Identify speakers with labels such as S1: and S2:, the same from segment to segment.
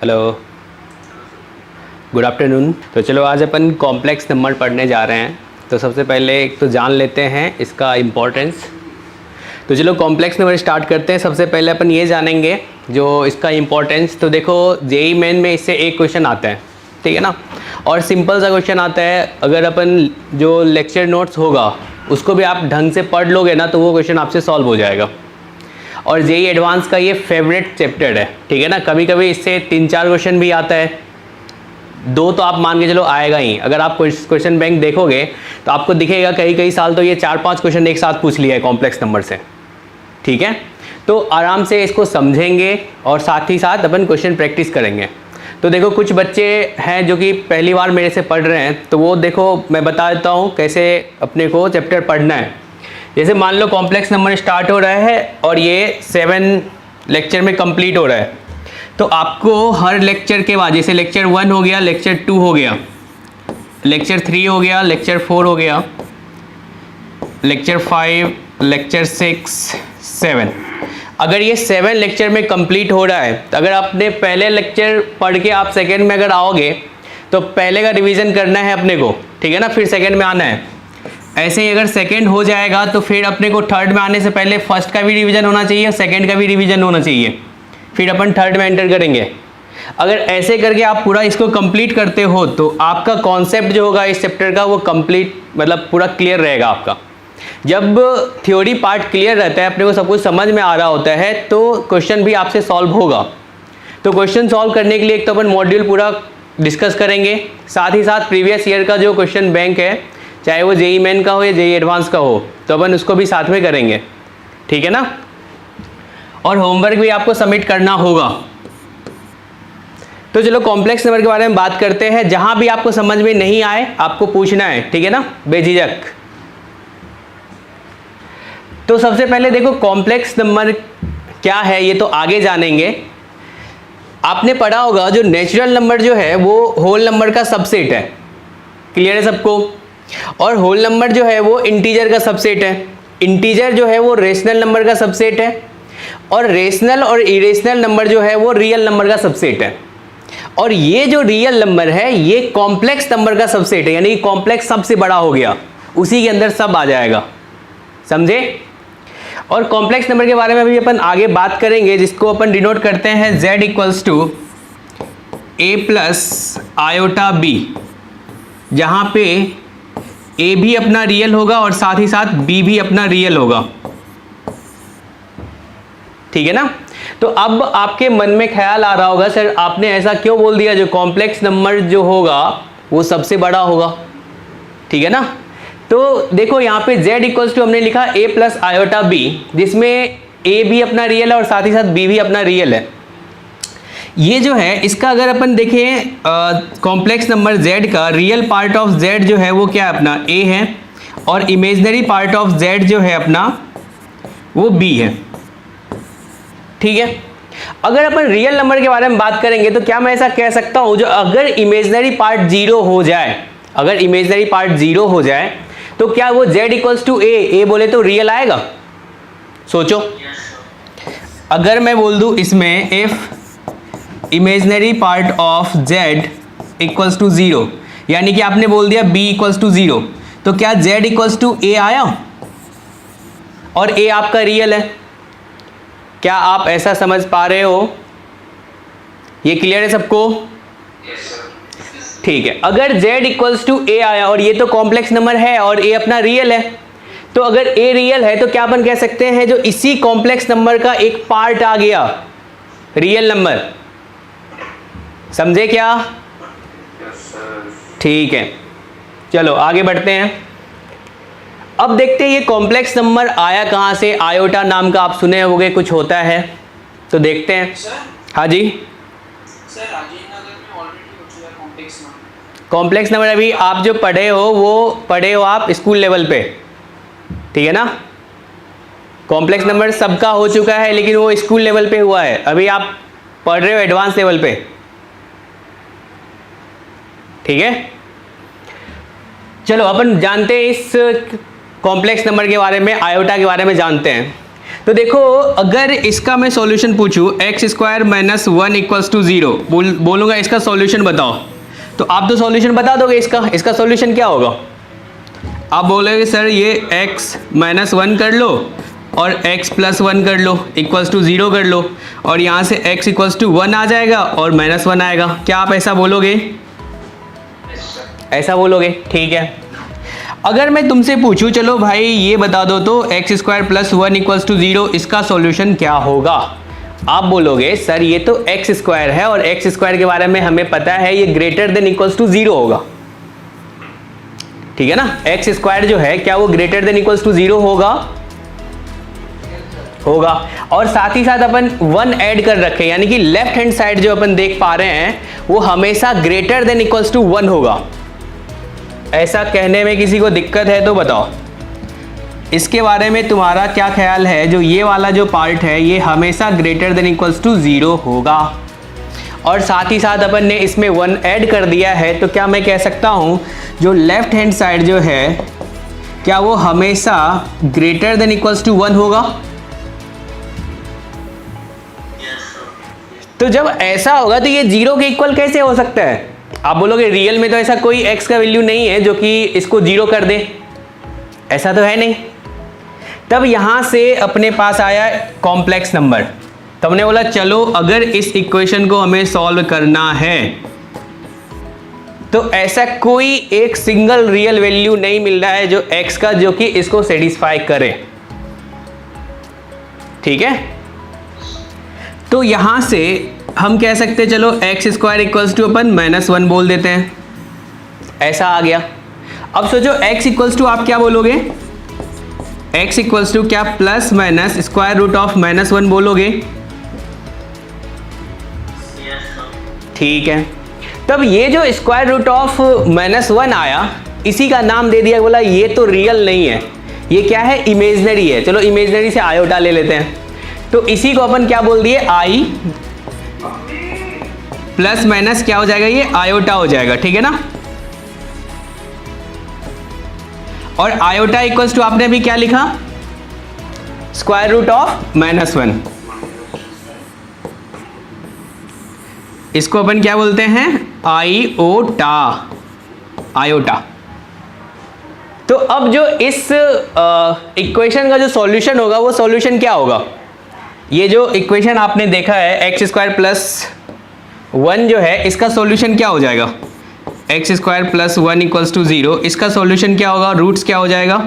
S1: Hello, good afternoon. तो चलो आज अपन कॉम्प्लेक्स नंबर पढ़ने जा रहे हैं। तो सबसे पहले एक तो जान लेते हैं इसका इम्पोर्टेंस। तो चलो कॉम्प्लेक्स नंबर स्टार्ट करते हैं। सबसे पहले अपन ये जानेंगे जो इसका इम्पोर्टेंस। तो देखो जेईई मेन में इससे एक क्वेश्चन आता है, ठीक है ना, और सिंपल सा क्वेश्चन आता है। अगर अपन जो लेक्चर नोट्स होगा उसको भी आप ढंग से पढ़ लोगे ना तो वो क्वेश्चन आपसे सॉल्व हो जाएगा। और जेईई एडवांस का ये फेवरेट चैप्टर है, ठीक है ना। कभी कभी इससे 3-4 क्वेश्चन भी आता है, 2 तो आप मान के चलो आएगा ही। अगर आप क्वेश्चन बैंक देखोगे तो आपको दिखेगा कई साल तो ये 4-5 क्वेश्चन एक साथ पूछ लिया है कॉम्प्लेक्स नंबर से, ठीक है। तो आराम से इसको समझेंगे और साथ ही साथ अपन क्वेश्चन प्रैक्टिस करेंगे। तो देखो कुछ बच्चे हैं जो कि पहली बार मेरे से पढ़ रहे हैं, तो वो देखो मैं बता देता हूँ कैसे अपने को चैप्टर पढ़ना है। जैसे मान लो कॉम्प्लेक्स नंबर स्टार्ट हो रहा है और ये 7 लेक्चर में कंप्लीट हो रहा है। तो आपको हर लेक्चर के बाद, जैसे लेक्चर 1 हो गया, लेक्चर 2 हो गया, लेक्चर 3 हो गया, लेक्चर 4 हो गया, लेक्चर 5, लेक्चर 6, 7, अगर ये 7 लेक्चर में कंप्लीट हो रहा है तो अगर आपने पहले लेक्चर पढ़ के आप सेकंड में अगर आओगे तो पहले का रिवीजन करना है अपने को, ठीक है ना, फिर सेकंड में आना है। ऐसे ही अगर सेकंड हो जाएगा तो फिर अपने को थर्ड में आने से पहले फर्स्ट का भी रिवीजन होना चाहिए, सेकंड का भी रिवीजन होना चाहिए, फिर अपन थर्ड में एंटर करेंगे। अगर ऐसे करके आप पूरा इसको कंप्लीट करते हो तो आपका कॉन्सेप्ट जो होगा इस चैप्टर का वो कंप्लीट मतलब पूरा क्लियर रहेगा आपका। जब थ्योरी पार्ट क्लियर रहता है, अपने को सब कुछ समझ में आ रहा होता है, तो क्वेश्चन भी आपसे सॉल्व होगा। तो क्वेश्चन सॉल्व करने के लिए एक तो अपन मॉड्यूल पूरा डिस्कस करेंगे, साथ ही साथ प्रीवियस ईयर का जो क्वेश्चन बैंक है, चाहे वो जेईई मेन का हो या जेईई एडवांस का हो, तो अपन उसको भी साथ में करेंगे, ठीक है ना। और होमवर्क भी आपको सबमिट करना होगा। तो चलो कॉम्प्लेक्स नंबर के बारे में बात करते हैं। जहां भी आपको समझ में नहीं आए आपको पूछना है, ठीक है ना, बेझिझक। तो सबसे पहले देखो कॉम्प्लेक्स नंबर क्या है ये तो आगे जानेंगे। आपने पढ़ा होगा जो नेचुरल नंबर जो है वो होल नंबर का सबसेट है, क्लियर है सबको। और होल नंबर जो है वो इंटीजर का सबसेट है, इंटीजर जो है वो रेशनल नंबर का सबसेट है, और रेशनल और इरेशनल नंबर जो है वो रियल नंबर का सबसेट है। और ये जो रियल नंबर है ये कॉम्प्लेक्स नंबर का सबसेट है, यानी कॉम्प्लेक्स सबसे बड़ा हो गया, उसी के अंदर सब आ जाएगा, समझे। और कॉम्प्लेक्स नंबर के बारे में अभी अपन आगे बात करेंगे, जिसको अपन डिनोट करते हैं z equals to a plus iota b, जहां पे a भी अपना रियल होगा और साथ ही साथ b भी अपना रियल होगा, ठीक है ना। तो अब आपके मन में ख्याल आ रहा होगा सर आपने ऐसा क्यों बोल दिया, जो कॉम्प्लेक्स नंबर जो होगा वो सबसे बड़ा होगा, ठीक है ना। तो देखो यहाँ पे z इक्वल्स टू हमने लिखा a प्लस आयोटा b, जिसमें a भी अपना रियल है और साथ ही साथ b भी अपना रियल है। ये जो है इसका अगर अपन देखें कॉम्प्लेक्स नंबर z का रियल पार्ट ऑफ z जो है वो क्या है अपना a है, और इमेजिनरी पार्ट ऑफ z जो है अपना वो b है, ठीक है। अगर अपन रियल नंबर के बारे में बात करेंगे तो क्या मैं ऐसा कह सकता हूं जो अगर इमेजिनरी पार्ट 0 हो जाए, अगर इमेजिनरी पार्ट 0 हो जाए तो क्या वो z इक्वल्स टू a बोले तो रियल आएगा, सोचो। अगर मैं बोल दूं इसमें if imaginary part of z equals to 0, यानी कि आपने बोल दिया b इक्वल्स टू 0, तो क्या z इक्वल्स टू a आया, और a आपका रियल है। क्या आप ऐसा समझ पा रहे हो, ये क्लियर है सबको? ठीक है। अगर z इक्वल्स टू a आया और ये तो कॉम्प्लेक्स नंबर है और a अपना रियल है, तो अगर a रियल है तो क्या अपन कह सकते हैं जो इसी कॉम्प्लेक्स नंबर का एक पार्ट आ गया रियल नंबर, समझे क्या? ठीक है, चलो आगे बढ़ते हैं। अब देखते हैं ये कॉम्प्लेक्स नंबर आया कहाँ से। आयोटा नाम का आप सुने होंगे, कुछ होता है, तो देखते हैं। हाँ जी
S2: सर,
S1: कॉम्प्लेक्स नंबर अभी आप जो पढ़े हो वो पढ़े हो आप स्कूल लेवल पे, ठीक है ना। कॉम्प्लेक्स नंबर सबका हो चुका है लेकिन वो स्कूल लेवल पे हुआ है, अभी आप पढ़ रहे हो एडवांस लेवल पे, ठीक है। चलो अपन जानते हैं इस कॉम्प्लेक्स नंबर के बारे में, आयोटा के बारे में जानते हैं। तो देखो अगर इसका मैं सॉल्यूशन पूछूं x square minus 1 equals to 0, बोलूँगा इसका सॉल्यूशन बताओ, तो आप तो सॉल्यूशन बता दोगे। इसका सॉल्यूशन क्या होगा? आप बोलोगे सर ये x माइनस 1 कर लो और x प्लस 1 कर लो इक्वल्स टू 0 कर लो, और यहाँ से x इक्वल्स टू 1 आ जाएगा और माइनस 1 आएगा। क्या आप ऐसा बोलोगे? ऐसा बोलोगे, ठीक है। अगर मैं तुमसे पूछूं चलो भाई ये बता दो तो x square plus 1 equals to 0 इसका सॉल्यूशन क्या होगा? आप बोलोगे सर ये तो एक्स स्क्वायर है और एक्स स्क्वायर के बारे में हमें पता है ये ग्रेटर देन इक्वल्स टू 0 होगा, ठीक है ना। एक्स स्क्वायर जो है क्या वो ग्रेटर देन इक्वल्स टू 0 होगा। और साथ ही साथ अपन 1 ऐड कर रखे, यानी कि लेफ्ट हैंड साइड जो अपन देख पा रहे हैं वो हमेशा ग्रेटर देन इक्वल्स टू 1 होगा। ऐसा कहने में किसी को दिक्कत है तो बताओ, इसके बारे में तुम्हारा क्या ख्याल है? जो ये वाला जो पार्ट है ये हमेशा ग्रेटर देन इक्वल्स टू 0 होगा, और साथ ही साथ अपन ने इसमें 1 ऐड कर दिया है, तो क्या मैं कह सकता हूँ जो लेफ्ट हैंड साइड जो है क्या वो हमेशा ग्रेटर देन इक्वल्स टू 1 होगा? तो जब ऐसा होगा तो ये 0 के इक्वल कैसे हो सकता है? आप बोलोगे रियल में तो ऐसा कोई x का वैल्यू नहीं है जो कि इसको 0 कर दे, ऐसा तो है नहीं। तब यहां से अपने पास आया कॉम्प्लेक्स नंबर, तो हमने बोला चलो अगर इस इक्वेशन को हमें सॉल्व करना है तो ऐसा कोई एक सिंगल रियल वैल्यू नहीं मिल रहा है जो x का जो कि इसको सेटिस्फाई करे, ठीक है। तो यहां से हम कह सकते हैं चलो एक्स स्क्वायर इक्वल्स टू अपन माइनस 1 बोल देते हैं, ऐसा आ गया। अब सोचो x इक्वल्स टू आप क्या बोलोगे? x इक्वल्स टू क्या plus minus square root of minus 1 बोलोगे, ठीक है। तब ये जो स्क्वायर रूट ऑफ माइनस 1 आया इसी का नाम दे दिया, बोला ये तो रियल नहीं है, ये क्या है इमेजनरी है। चलो इमेजनरी से आयोटा ले लेते हैं, तो इसी को अपन क्या बोल दिए आई प्लस माइनस क्या हो जाएगा ये आयोटा हो जाएगा, ठीक है ना। और आयोटा इक्वल्स टू आपने अभी क्या लिखा? स्क्वायर रूट ऑफ माइनस 1, इसको अपन क्या बोलते हैं? Iota, iota. तो अब जो इस इक्वेशन का जो सॉल्यूशन होगा वो सॉल्यूशन क्या होगा? ये जो इक्वेशन आपने देखा है एक्स स्क्वायर प्लस 1 जो है इसका सॉल्यूशन क्या हो जाएगा? X square plus 1 equals to 0, इसका सॉल्यूशन क्या होगा? रूट्स क्या हो जाएगा?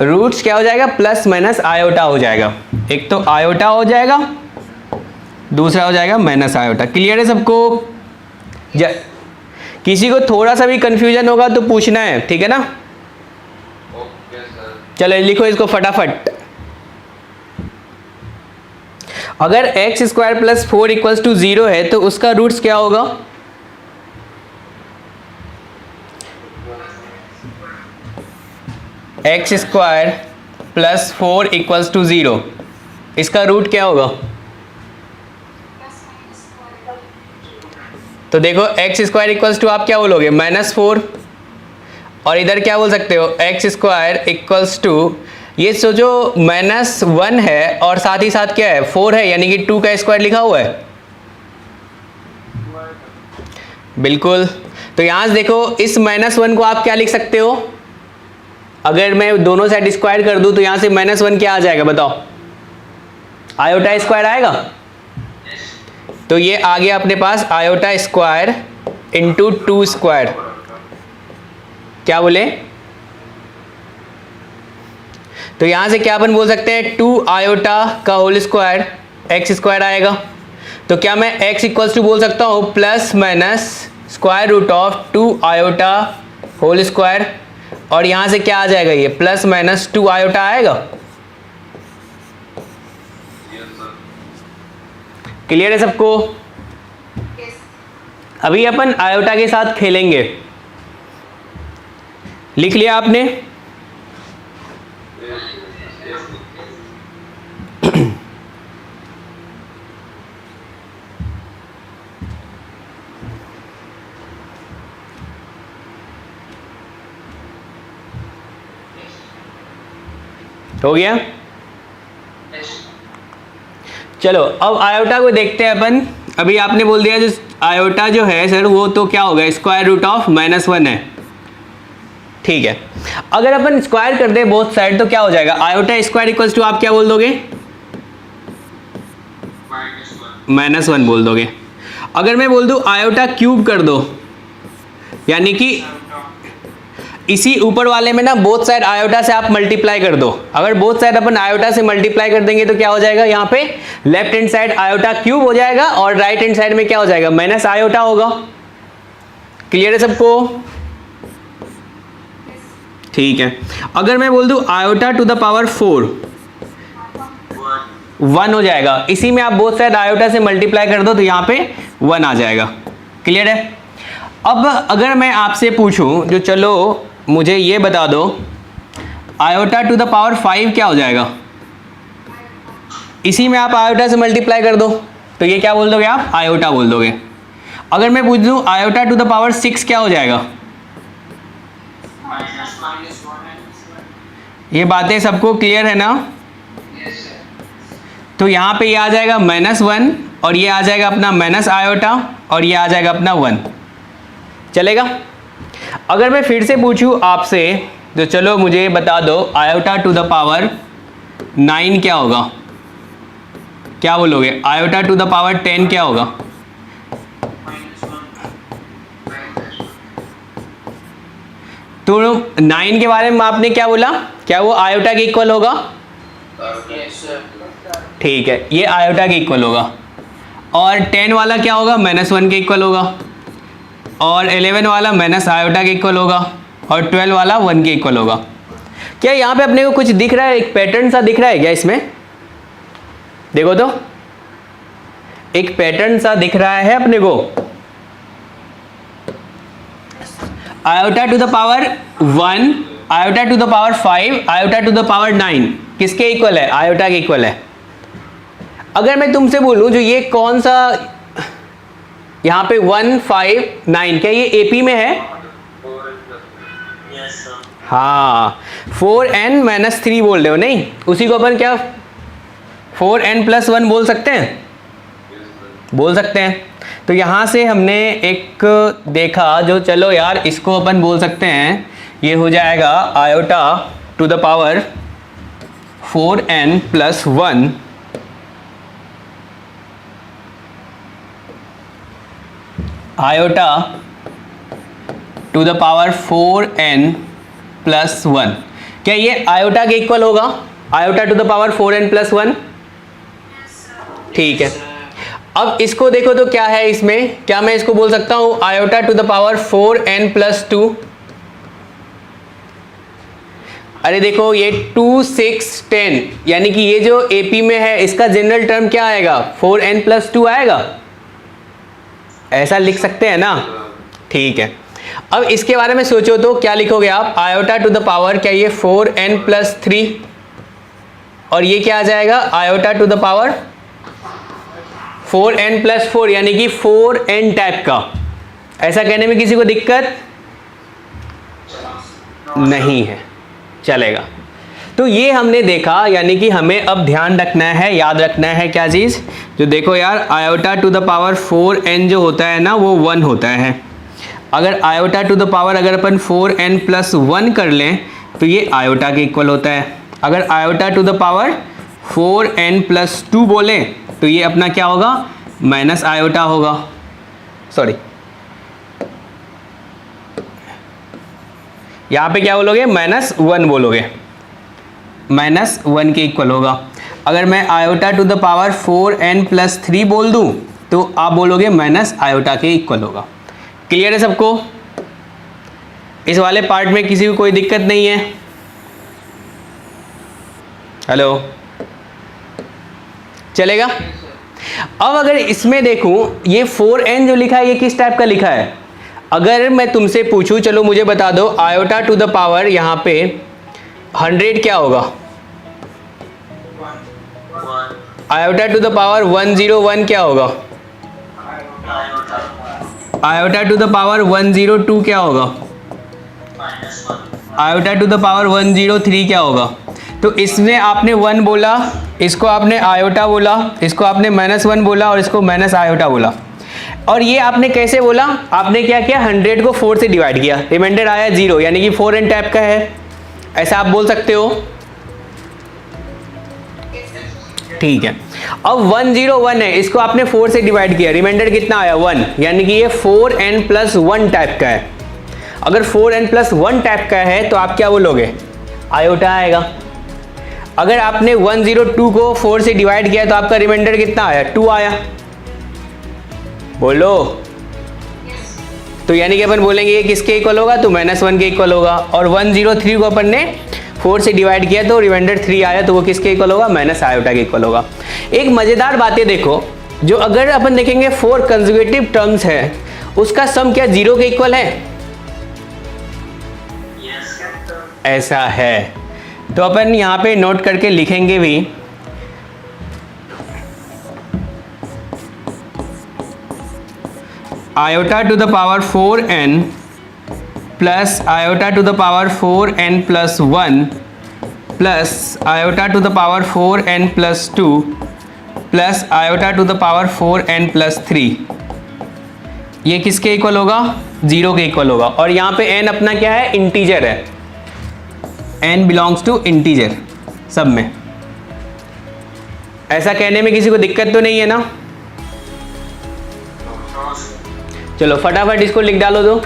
S1: रूट्स क्या हो जाएगा? प्लस माइनस आयोटा हो जाएगा। एक तो आयोटा हो जाएगा, दूसरा हो जाएगा माइनस आयोटा। क्लियर है सबको? किसी को थोड़ा सा भी कंफ्यूजन होगा तो पूछना है, ठीक है ना। चलो लिखो इसको फटाफट। अगर x square plus 4 equals to 0 है तो उसका रूट्स क्या होगा? X square plus 4 equals to 0, इसका रूट क्या होगा? तो देखो एक्स स्क्वायर इक्वल्स टू आप क्या बोलोगे? -4, और इधर क्या बोल सकते हो? एक्स स्क्वायर इक्वल्स टू, ये सोचो -1 है और साथ ही साथ क्या है 4 है, यानी कि 2 का स्क्वायर लिखा हुआ है, बिल्कुल। तो यहाँ से देखो इस -1 को आप क्या लिख सकते हो? अगर मैं दोनों साइड स्क्वायर कर दूं तो यहाँ से -1 क्या आ जाएगा बताओ? आयोटा स्क्वायर आएगा। तो ये आ गया अपने पास आयोटा स्क्वायर इंटू 2 स्क्वायर, क्या बोले? तो यहां से क्या अपन बोल सकते हैं? 2 आयोटा का होल स्क्वायर एक्स स्क्वायर आएगा। तो क्या मैं x इक्वल्स टू बोल सकता हूं plus minus square root of 2 iota whole square, और यहां से क्या आ जाएगा? ये प्लस माइनस 2 आयोटा आएगा। क्लियर है सबको? अभी अपन आयोटा के साथ खेलेंगे। लिख लिया आपने? हो गया। चलो अब आयोटा को देखते हैं अपन। अभी आपने बोल दिया जो आयोटा जो है सर वो तो क्या होगा, स्क्वायर रूट ऑफ -1 है। ठीक है, अगर अपन स्क्वायर कर दे बोथ साइड तो क्या हो जाएगा, आयोटा स्क्वायर इक्वल्स टू आप क्या बोल दोगे, -1 बोल दोगे। अगर मैं बोल दूं आयोटा क्यूब कर दो, यानी कि इसी ऊपर वाले में ना बोथ साइड आयोटा से आप मल्टीप्लाई कर दो। अगर बोथ साइड अपन आयोटा से मल्टीप्लाई कर देंगे तो क्या हो जाएगा, यहाँ पे left hand side iota cube हो जाएगा और राइट हैंड साइड में क्या हो जाएगा, माइनस आयोटा होगा। क्लियर है सबको? ठीक है, अगर मैं बोल दूं आयोटा टू द पावर 4 1 हो जाएगा। इसी में आप बोथ साइड आयोटा से मल्टीप्लाई कर दो तो यहाँ पे 1 आ जाएगा। क्लियर है? अब अगर मैं आपसे पूछूं जो, चलो मुझे ये बता दो आयोटा टू द पावर 5 क्या हो जाएगा, इसी में आप आयोटा से मल्टीप्लाई कर दो तो ये क्या बोल दोगे आप, आयोटा बोल दोगे। अगर मैं पूछ दूं आयोटा टू द पावर 6 क्या हो जाएगा, ये बातें सबको क्लियर है ना? तो यहाँ पे ये आ जाएगा -1 और ये आ जाएगा अपना माइनस आयोटा और ये आ जाएगा अपना 1। चलेगा? अगर मैं फिर से पूछूं आपसे तो चलो मुझे बता दो आयोटा टू द पावर 9 क्या होगा, क्या बोलोगे? आयोटा टू द पावर 10 क्या होगा? तो 9 के बारे में आपने क्या बोला, क्या वो आयोटा के इक्वल होगा? ठीक है, ये आयोटा के इक्वल होगा। और 10 वाला क्या होगा, -1 के इक्वल होगा। और 11 वाला माइनस आयोटा के इक्वल होगा। और 12 वाला 1 के इक्वल होगा। क्या यहाँ पे अपने को कुछ दिख रहा है, एक पैटर्न सा दिख रहा है क्या इसमें? देखो तो, एक पैटर्न सा दिख रहा है अपने को। Iota to the power 1, iota to the power 5, iota to the power 9 किसके इक्वल है, आयोटा के इक्वल है। अगर मैं तुमसे बोलूं जो ये कौन सा यहाँ पे 1, 5, 9 क्या ये एपी में है? हाँ, 4n-3 बोल रहे हो नहीं, उसी को अपन क्या 4n+1 बोल सकते हैं, बोल सकते हैं। तो यहाँ से हमने एक देखा जो, चलो यार इसको अपन बोल सकते हैं, ये हो जाएगा iota to the power 4n+1 iota to the power 4n+1। क्या ये आयोटा के इक्वल होगा, iota to the power 4n+1? ठीक है, अब इसको देखो तो क्या है इसमें, क्या मैं इसको बोल सकता हूं iota to the power 4n+2? अरे देखो ये 2, 6, 10 यानी कि ये जो एपी में है इसका जनरल टर्म क्या आएगा, 4n+2 आएगा, ऐसा लिख सकते हैं ना? ठीक है, अब इसके बारे में सोचो तो क्या लिखोगे आप, आयोटा टू द पावर क्या ये 4n+3 और ये क्या आ जाएगा iota to the power 4n+4 यानी कि 4n टाइप का। ऐसा कहने में किसी को दिक्कत नहीं है, चलेगा। तो ये हमने देखा, यानी कि हमें अब ध्यान रखना है, याद रखना है क्या चीज़, जो देखो यार iota to the power 4n जो होता है ना वो 1 होता है। अगर आयोटा टू द पावर अगर अपन 4n+1 कर लें तो ये आयोटा के इक्वल होता है। अगर iota to the power 4n+2 बोले तो ये अपना क्या होगा, माइनस आयोटा होगा, सॉरी यहाँ पे क्या बोलोगे, -1 बोलोगे, -1 के इक्वल होगा। अगर मैं iota to the power 4n+3 बोल दूं तो आप बोलोगे माइनस आयोटा के इक्वल होगा। क्लियर है सबको? इस वाले पार्ट में किसी को कोई दिक्कत नहीं है? हेलो, चलेगा? अब अगर इसमें देखूं ये 4n जो लिखा है ये किस टाइप का लिखा है। अगर मैं तुमसे पूछूं, चलो मुझे बता दो आयोटा टू द पावर यहाँ पे 100 क्या होगा, आयोटा टू द पावर 101 क्या होगा, आयोटा टू द पावर 102 क्या होगा, आयोटा टू द पावर 103 क्या होगा? तो इसमें आपने 1 बोला, इसको आपने आयोटा बोला, इसको आपने -1 बोला और इसको माइनस आयोटा बोला। और ये आपने कैसे बोला? आपने क्या किया, 100 को 4 से डिवाइड किया, रिमाइंडर आया 0, यानी कि 4 n टाइप का है, ऐसा आप बोल सकते हो। ठीक है, अब 101 है, इसको आपने 4 से डिवाइड किया, रिमाइंडर कितना आया 1, यानी कि ये 4n+1 टाइप का है। अगर 4n+1 टाइप का है तो आप क्या बोलोगे? आयोटा आएगा। अगर आपने 102 को 4 से डिवाइड किया तो आपका रिमाइंडर कितना आया? 2 आया। बोलो। तो यानी कि अपन बोलेंगे ये किसके इक्वल होगा? तो -1 के इक्वल होगा। और 103 को अपन ने 4 से डिवाइड किया तो रिमाइंडर 3 आया, तो वो किसके इक्वल होगा? माइनस आयोटा के इक्वल होगा। एक मजेदार बातें देखो, जो अगर अपन देखेंगे 4 कंसेक्यूटिव टर्म्स है, उसका सम क्या 0 के इक्वल है? ऐसा है, तो अपन यहाँ पे नोट करके लिखेंगे भी, iota to the power 4n plus iota to the power 4n+1 plus iota to the power 4n+2 plus iota to the power 4n+3, ये किसके इक्वल होगा? 0 के इक्वल होगा। और यहाँ पे n अपना क्या है? इंटीजर है, n बिलोंग्स टू इंटीजर सब में। ऐसा कहने में किसी को दिक्कत तो नहीं है ना? चलो फटाफट इसको लिख डालो दो।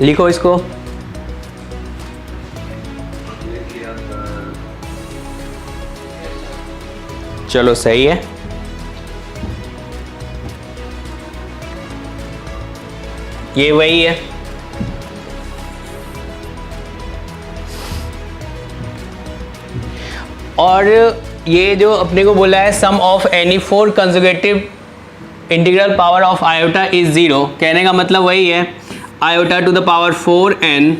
S1: लिखो इसको। चलो सही है। ये वही है। और ये जो अपने को बोला है sum of any 4 consecutive integral power of iota is 0, कहने का मतलब वही है, iota to the power 4n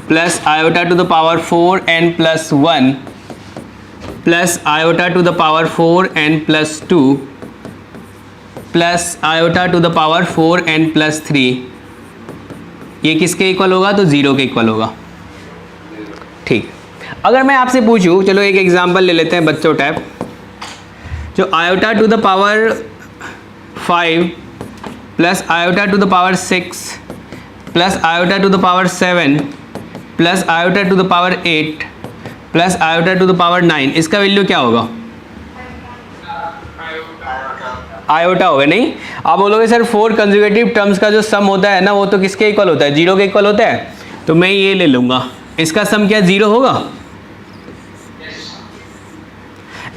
S1: plus iota to the power 4n+1 plus iota to the power 4n+2 plus iota to the power 4n+3, ये किसके equal होगा? तो 0 के इक्वल होगा। ठीक, अगर मैं आपसे पूछूं, चलो एक एग्जांपल ले लेते हैं बच्चों टाइप, जो iota to the power 5 plus iota to the power 6 plus iota to the power 7 plus iota to the power 8 plus iota to the power 9, इसका वैल्यू क्या होगा? आयोटा होगा। नहीं, आप बोलोगे सर 4 कंसेक्यूटिव टर्म्स का जो सम होता है ना, वो तो किसके इक्वल होता है? 0 के इक्वल होता है। तो मैं ये ले लूँगा, इसका सम क्या 0 होगा?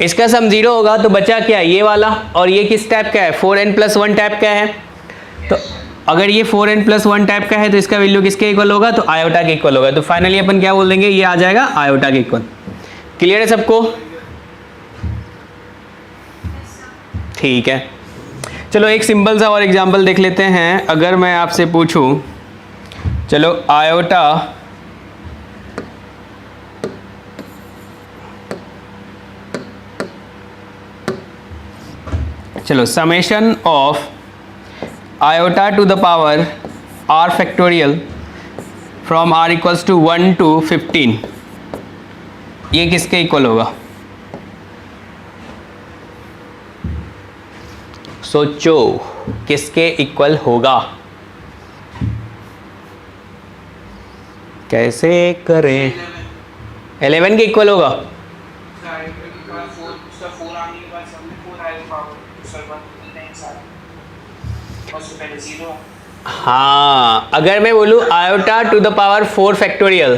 S1: इसका सम 0 होगा, तो बचा क्या? ये वाला। और ये किस टाइप का है? 4n+1 टाइप का है। तो अगर ये 4n+1 टाइप का है तो इसका वैल्यू किसके इक्वल होगा? तो आयोटा के इक्वल होगा। तो फाइनली अपन क्या बोल देंगे? ये आ जाएगा आयोटा के इक्वल। क्लियर है सबको? ठीक है, चलो एक सिंपल सा और एग्जांपल देख लेते हैं। अगर मैं आपसे पूछूं, चलो आयोटा चलो summation of iota to the power r factorial from r equals to 1 to 15, ये किसके इक्वल होगा? सोचो किसके इक्वल होगा? कैसे करें? 11 के इक्वल होगा। हाँ, अगर मैं बोलूँ iota to the power 4 factorial,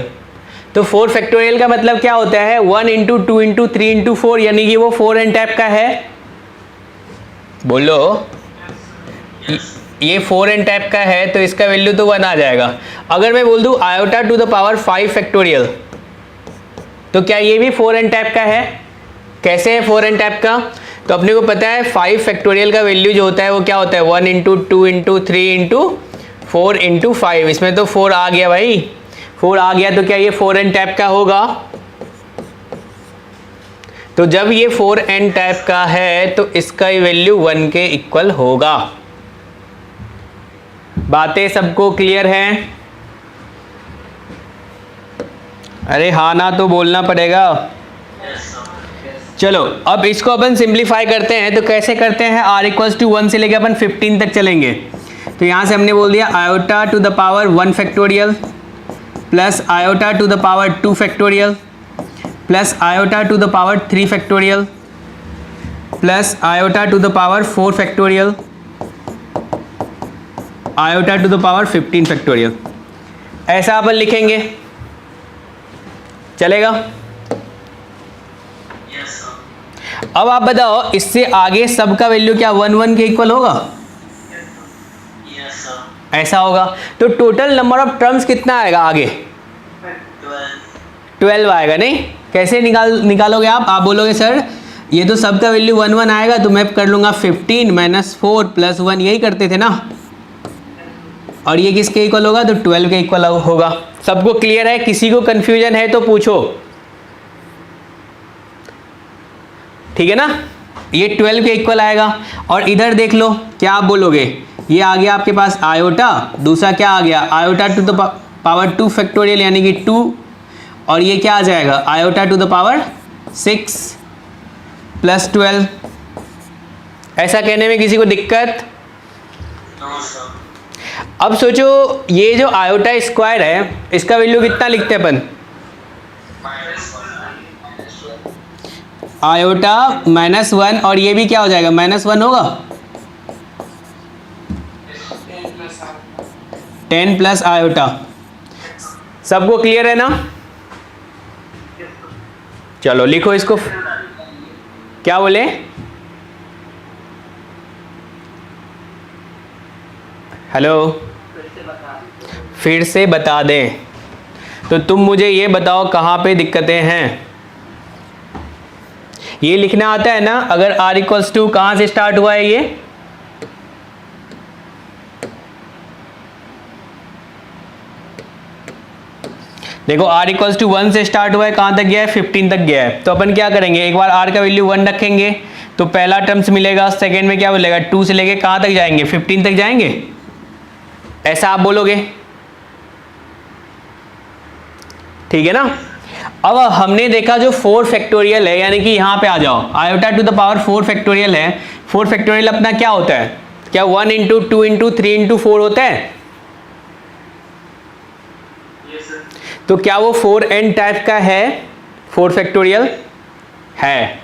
S1: तो 4 फैक्टोरियल का मतलब क्या होता है? 1 × 2 × 3 × 4, यानी कि वो 4n टाइप का है। बोलो, ये 4n टाइप का है, तो इसका वैल्यू तो 1 आ जाएगा। अगर मैं बोल दूँ iota to the power 5 factorial, तो क्या ये भी 4n टाइप का है? कैसे है 4n टाइप का? तो अपने को पता है 5 फैक्टोरियल का वैल्यू जो होता है वो क्या होता है? 1 × 2 × 3 × 4 × 5। इसमें तो 4 आ गया भाई, 4 आ गया, तो क्या ये 4n टाइप का होगा? तो जब ये 4n टाइप का है तो इसका वैल्यू 1 के इक्वल होगा। बातें सबको क्लियर हैं? अरे हाँ ना तो बोलना पड़ेगा। चलो अब इसको अपन सिंप्लीफाई करते हैं। तो कैसे करते हैं? r इक्वल्स टू 1 से लेके अपन 15 तक चलेंगे। तो यहाँ से हमने बोल दिया iota to the power 1 factorial plus iota to the power 2 factorial plus iota to the power 3 factorial plus iota to the power 4 factorial iota to the power 15 factorial. ऐसा अपन लिखेंगे, चलेगा? अब आप बताओ इससे आगे सब का वैल्यू क्या 1 1 के इक्वल होगा? ऐसा होगा। तो टोटल नंबर ऑफ टर्म्स कितना आएगा आगे? 12 आएगा। नहीं, कैसे निकालोगे आप बोलोगे सर ये तो सब का वैल्यू 1 1 आएगा, तो मैं कर लूंगा 15 माइनस 4 प्लस 1, यही करते थे ना। और ये किसके इक्वल होगा? तो 12 के इक्वल होगा। सबको क्लियर है? किसी को कंफ्यूजन है तो पूछो, ठीक है ना? ये 12 के इक्वल आएगा। और इधर देख लो क्या आप बोलोगे, ये आ गया आपके पास आयोटा, दूसरा क्या आ गया iota to the power 2 factorial यानी कि 2, और ये क्या आ जाएगा iota to the power 6 plus 12। ऐसा कहने में किसी को दिक्कत? अब सोचो ये जो आयोटा स्क्वायर है इसका वैल्यू कितना लिखते हैं अपन? आयोटा -1, और ये भी क्या हो जाएगा -1 होगा। 10 प्लस आयोटा। सबको क्लियर है ना? चलो लिखो इसको। क्या बोले? हेलो, फिर से बता दें। तो तुम मुझे ये बताओ कहाँ पे दिक्कतें हैं। ये लिखना आता है ना? अगर r इक्वल्स टू कहाँ से स्टार्ट हुआ है? ये देखो r इक्वल्स टू 1 से स्टार्ट हुआ है, कहाँ तक गया है? 15 तक गया है। तो अपन क्या करेंगे, एक बार r का वैल्यू 1 रखेंगे तो पहला टर्म्स मिलेगा, सेकेंड में क्या मिलेगा 2 से लेके कहाँ तक जाएंगे? 15 तक जाएंगे। ऐसा आप बोलोगे, ठीक है ना? अब हमने देखा जो 4 फैक्टोरियल है, यानी कि यहाँ पे आ जाओ, iota to the power 4 factorial है। 4 फैक्टोरियल अपना क्या होता है? क्या 1 इंटू 2 इंटू 3 इंटू 4 होता है? तो क्या वो 4n टाइप का है? 4 फैक्टोरियल है।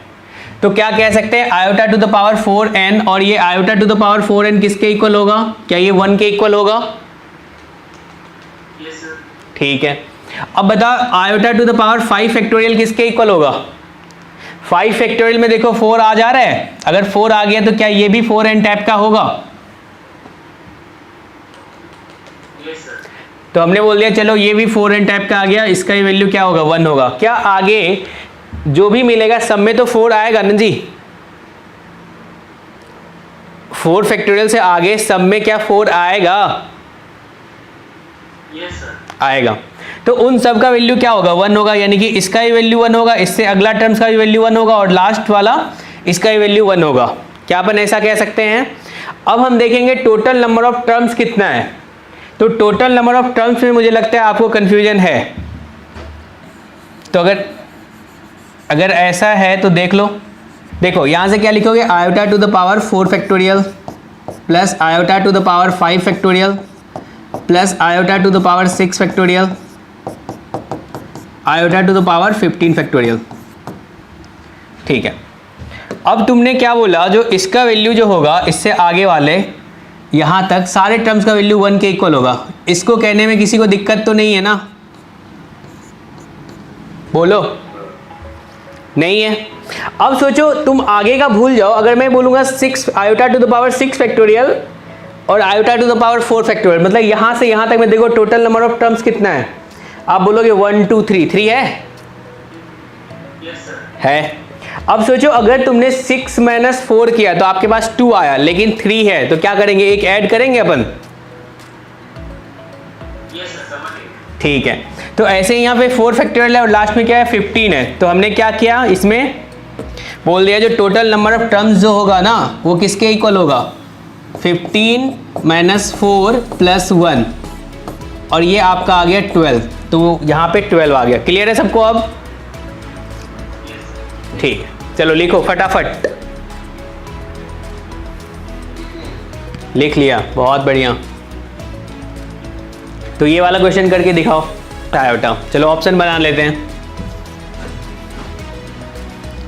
S1: तो क्या कह सकते हैं iota to the power 4n, और ये iota to the power 4n किसके इक्वल होगा? क्या ये 1 के इक्वल होगा? ठीक है। अब बता iota to the power 5 factorial किसके इक्वल होगा? 5 फैक्टोरियल में देखो 4 आ जा रहा है, अगर 4 आ गया तो क्या ये भी 4n टाइप का होगा? तो हमने बोल दिया चलो ये भी 4n टाइप का आ गया, इसका ही वैल्यू क्या होगा? 1 होगा। क्या आगे जो भी मिलेगा सब में तो 4 आएगा ना जी? 4 फैक्टोरियल से आगे सब में क्या 4 आएगा? यस सर आएगा। तो उन सब का वैल्यू क्या होगा? 1 होगा, यानी कि इसका ही वैल्यू 1 होगा, इससे अगला टर्म्स का भी वैल्यू 1 होगा, और लास्ट वाला इसका ही वैल्यू 1 होगा। क्या अपन ऐसा कह सकते हैं? अब हम देखेंगे टोटल नंबर ऑफ टर्म्स कितना है। तो टोटल नंबर ऑफ टर्म्स में मुझे लगता है आपको कंफ्यूजन है। तो अगर ऐसा है तो देख लो, देखो यहाँ से क्या लिखोगे? Iota to the power 4 factorial plus iota to the power 5 factorial plus iota to the power 6 factorial iota to the power 15 factorial. ठीक है। अब तुमने क्या बोला, जो इसका वैल्यू जो होगा इससे आगे वाले यहाँ तक सारे टर्म्स का वैल्यू 1 के इक्वल होगा। इसको कहने में किसी को दिक्कत तो नहीं है ना? बोलो, नहीं है। अब सोचो तुम आगे का भूल जाओ, अगर मैं बोलूँगा 6 iota to the power 6 factorial और iota to the power 4 factorial, मतलब यहाँ से यहाँ तक में देखो टोटल नंबर ऑफ टर्म्स कितना है? आप बोलोगे 1 2 3 3 है? yes, है। अब सोचो अगर तुमने 6 माइनस 4 किया तो आपके पास 2 आया, लेकिन 3 है, तो क्या करेंगे? एक ऐड करेंगे अपन। ठीक है। तो ऐसे ही यहाँ पे 4 फैक्टोरियल है और लास्ट में क्या है 15 है, तो हमने क्या किया इसमें बोल दिया जो टोटल नंबर ऑफ टर्म्स जो होगा ना वो किसके इक्वल होगा, 15 माइनस 4 प्लस 1, और ये आपका आ गया 12, तो यहाँ पे 12 आ गया। क्लियर है सबको अब? ठीक है, चलो लिखो फटाफट। लिख लिया, बहुत बढ़िया। तो ये वाला क्वेश्चन करके दिखाओ आयोटा। चलो ऑप्शन बना लेते हैं,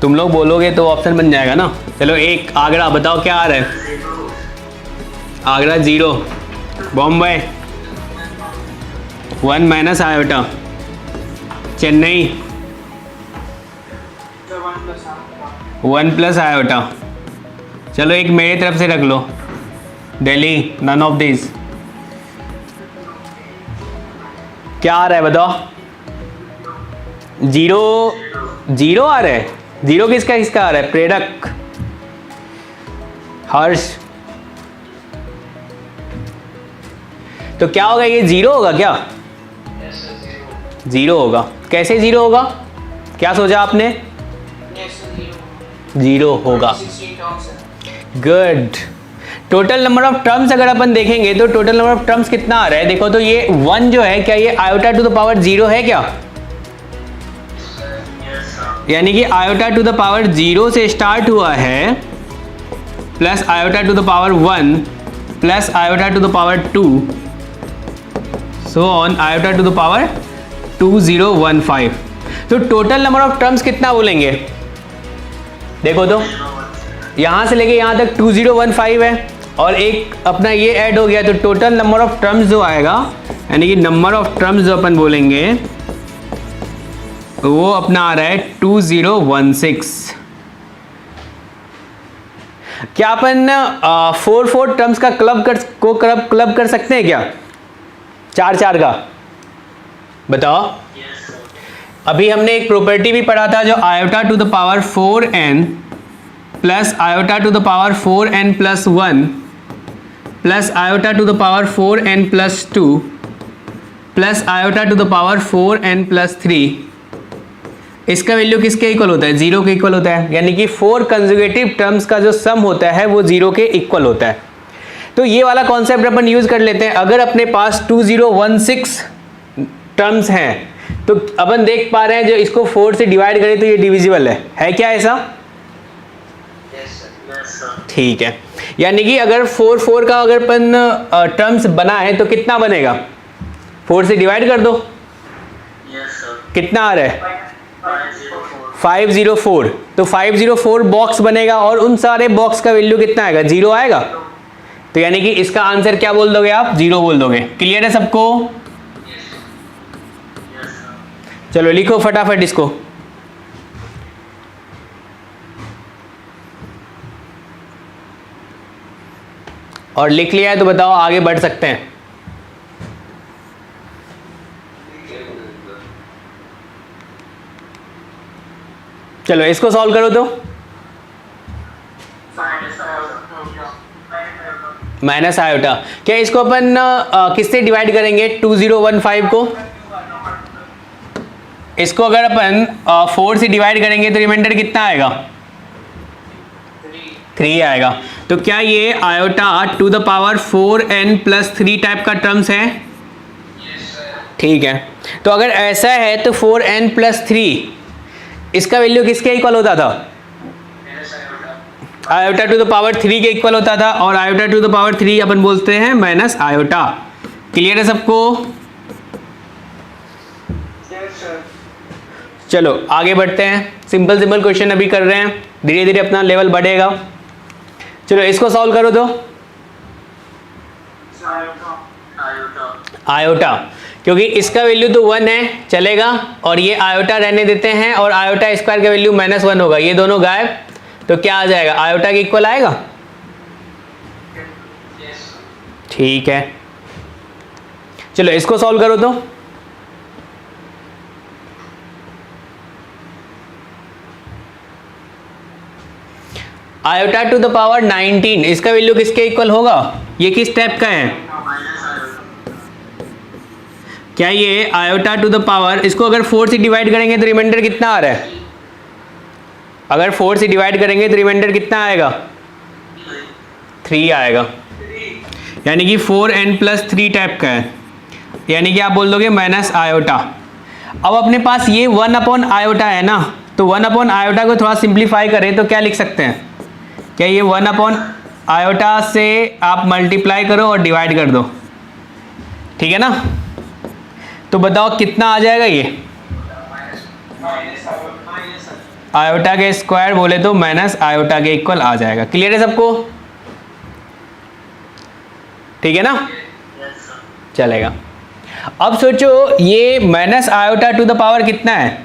S1: तुम लोग बोलोगे तो ऑप्शन बन जाएगा ना। चलो एक आगरा बताओ क्या आ रहा है। Agra 0, Bombay 1 minus iota, Chennai 1 plus iota. चलो एक मेरी तरफ से रख लो, दिल्ली नन ऑफ दिस। क्या आ रहा है बताओ? 0 आ रहा है। 0 किसका किसका आ रहा है? प्रेरक, हर्ष। तो क्या होगा, ये 0 होगा क्या? 0 होगा। कैसे 0 होगा? क्या सोचा आपने? 0 होगा। Good. Total number of terms अगर अपन देखेंगे तो टोटल नंबर ऑफ टर्म्स कितना आ रहा है? देखो तो ये 1 जो है, क्या ये आयोटा टू द पावर 0 है क्या? यानी कि आयोटा टू द पावर 0 से स्टार्ट हुआ है, plus iota to the power 1 plus iota to the power 2 so on iota to the power 2015। तो टोटल नंबर ऑफ टर्म्स कितना बोलेंगे? देखो तो यहां से लेके यहां तक 2015 है, और एक अपना ये ऐड हो गया, तो टोटल नंबर ऑफ टर्म्स जो आएगा, यानी कि नंबर ऑफ टर्म्स जो अपन बोलेंगे वो अपना आ रहा है 2016। क्या अपन 4 टर्म्स का क्लब कर सकते हैं क्या? 4 का बताओ। अभी हमने एक प्रॉपर्टी भी पढ़ा था, जो iota to the power 4n plus iota to the power 4n plus 1 plus iota to the power 4n plus 2 plus iota to the power 4n plus 3, इसका वैल्यू किसके इक्वल होता है? 0 के इक्वल होता है। यानी कि 4 कंजुगेटिव टर्म्स का जो सम होता है वो 0 के इक्वल होता है। तो ये वाला कॉन्सेप्ट अपन यूज कर लेते हैं। अगर अपने पास 2016 टर्म्स हैं तो अपन देख पा रहे हैं जो इसको 4 से डिवाइड करें तो ये डिविजिबल है क्या ऐसा? ठीक है। यानी कि अगर 4 का अगर अपन टर्म्स बना है तो कितना बनेगा? 4 से डिवाइड कर दो। कितना आ रहा है? 504। तो 504 बॉक्स बनेगा, और उन सारे बॉक्स का वैल्यू कितना आएगा? 0 आएगा। तो यानी कि इसका आंसर क्या बोल दोगे आप? 0 बोल दोगे। क्लियर है सबको? चलो लिखो फटाफट इसको। और लिख लिया है तो बताओ आगे बढ़ सकते हैं। चलो इसको सॉल्व करो तो। माइनस आयोटा, क्या इसको अपन किससे डिवाइड करेंगे? 2015 को। इसको अगर अपन 4 से डिवाइड करेंगे तो रिमाइंडर कितना आएगा? 3 आएगा। तो क्या ये iota to the power 4n plus 3 type का टर्म्स है? ठीक है। तो अगर ऐसा है तो 4n प्लस 3 इसका वैल्यू किसके इक्वल होता था? आयोटा टू द पावर 3 के इक्वल होता था, और आयोटा टू द पावर 3 अपन बोलते हैं माइनस आयोटा। क्लियर है सबको? चलो आगे बढ़ते हैं। सिंपल क्वेश्चन अभी कर रहे हैं, धीरे धीरे अपना लेवल बढ़ेगा। चलो इसको सॉल्व करो तो। आयोटा, क्योंकि इसका वैल्यू तो 1 है चलेगा, और ये आयोटा रहने देते हैं, और आयोटा स्क्वायर का वैल्यू -1 होगा। ये दोनों गायब, तो क्या आ जाएगा? आयोटा के इक्वल आएगा। ठीक है, चलो इसको सॉल्व करो तो। आयोटा टू द पावर 19 इसका वैल्यू किसके इक्वल होगा? ये किस टाइप का है? क्या ये आयोटा टू द पावर, इसको अगर 4 से डिवाइड करेंगे तो रिमाइंडर कितना आ रहा है? अगर 4 से डिवाइड करेंगे तो रिमाइंडर कितना आएगा? 3 आएगा। यानी कि 4n+3 टाइप का है, यानी कि आप बोल दोगे माइनस आयोटा। अब अपने पास ये 1/आयोटा है ना, तो 1/आयोटा को थोड़ा सिंप्लीफाई करें तो क्या लिख सकते हैं? क्या ये 1/आयोटा से आप मल्टीप्लाई करो और डिवाइड कर दो, ठीक है ना? तो बताओ कितना आ जाएगा ये? आयोटा के स्क्वायर बोले तो माइनस आयोटा के इक्वल आ जाएगा। क्लियर है सबको? ठीक है ना? चलेगा। अब सोचो ये minus iota to the power कितना है?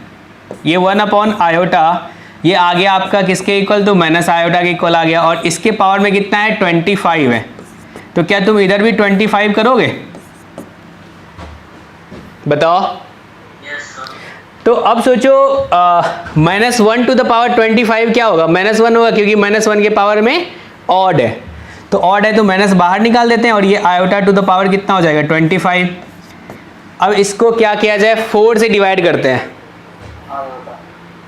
S1: ये 1/आयोटा, ये आ गया आपका किसके इक्वल? तो माइनस आयोटा के इक्वल आ गया। और इसके पावर में कितना है? 25 है। तो क्या तुम इधर भी 25 करोगे? बताओ। तो अब सोचो -1 टू द पावर 25 क्या होगा? -1 होगा, क्योंकि -1 के पावर में ऑड है, तो ऑड है तो माइनस बाहर निकाल देते हैं और ये आयोटा टू द पावर कितना हो जाएगा? 25। अब इसको क्या किया जाए? 4 से डिवाइड करते हैं,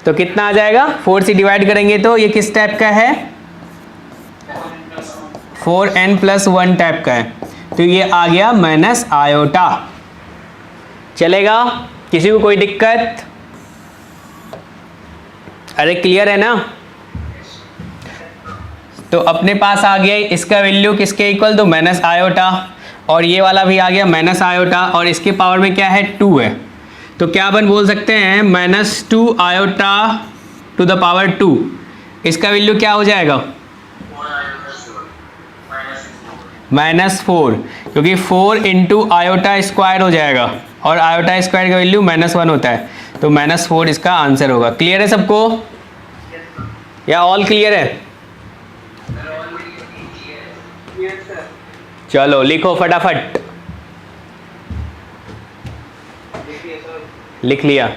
S1: तो कितना आ जाएगा? 4 से डिवाइड करेंगे तो ये किस टाइप का है? 4n+1 टाइप का है, तो ये आ गया माइनस आयोटा। चलेगा? किसी को कोई दिक्कत? अरे क्लियर है ना? तो अपने पास आ गया इसका वैल्यू किसके इक्वल? तो माइनस आयोटा, और ये वाला भी आ गया माइनस आयोटा, और इसके पावर में क्या है? 2 है। तो क्या अपन बोल सकते हैं? -2 आयोटा टू द पावर 2, इसका वैल्यू क्या हो जाएगा? -4, क्योंकि 4 × आयोटा स्क्वायर हो जाएगा, और आयोटा स्क्वायर का वैल्यू -1 होता है, तो -4 इसका आंसर होगा। क्लियर है सबको या ऑल क्लियर है? चलो लिखो फटाफट। लिख लिया?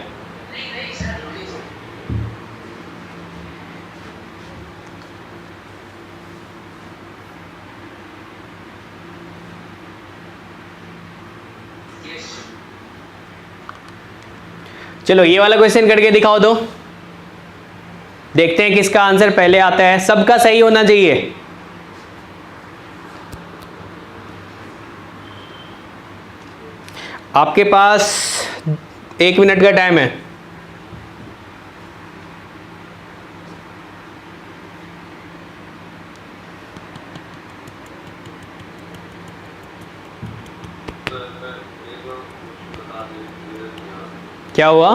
S1: चलो ये वाला क्वेश्चन करके दिखाओ तो, देखते हैं किसका आंसर पहले आता है। सबका सही होना चाहिए। आपके पास 1 मिनट का टाइम है। क्या हुआ?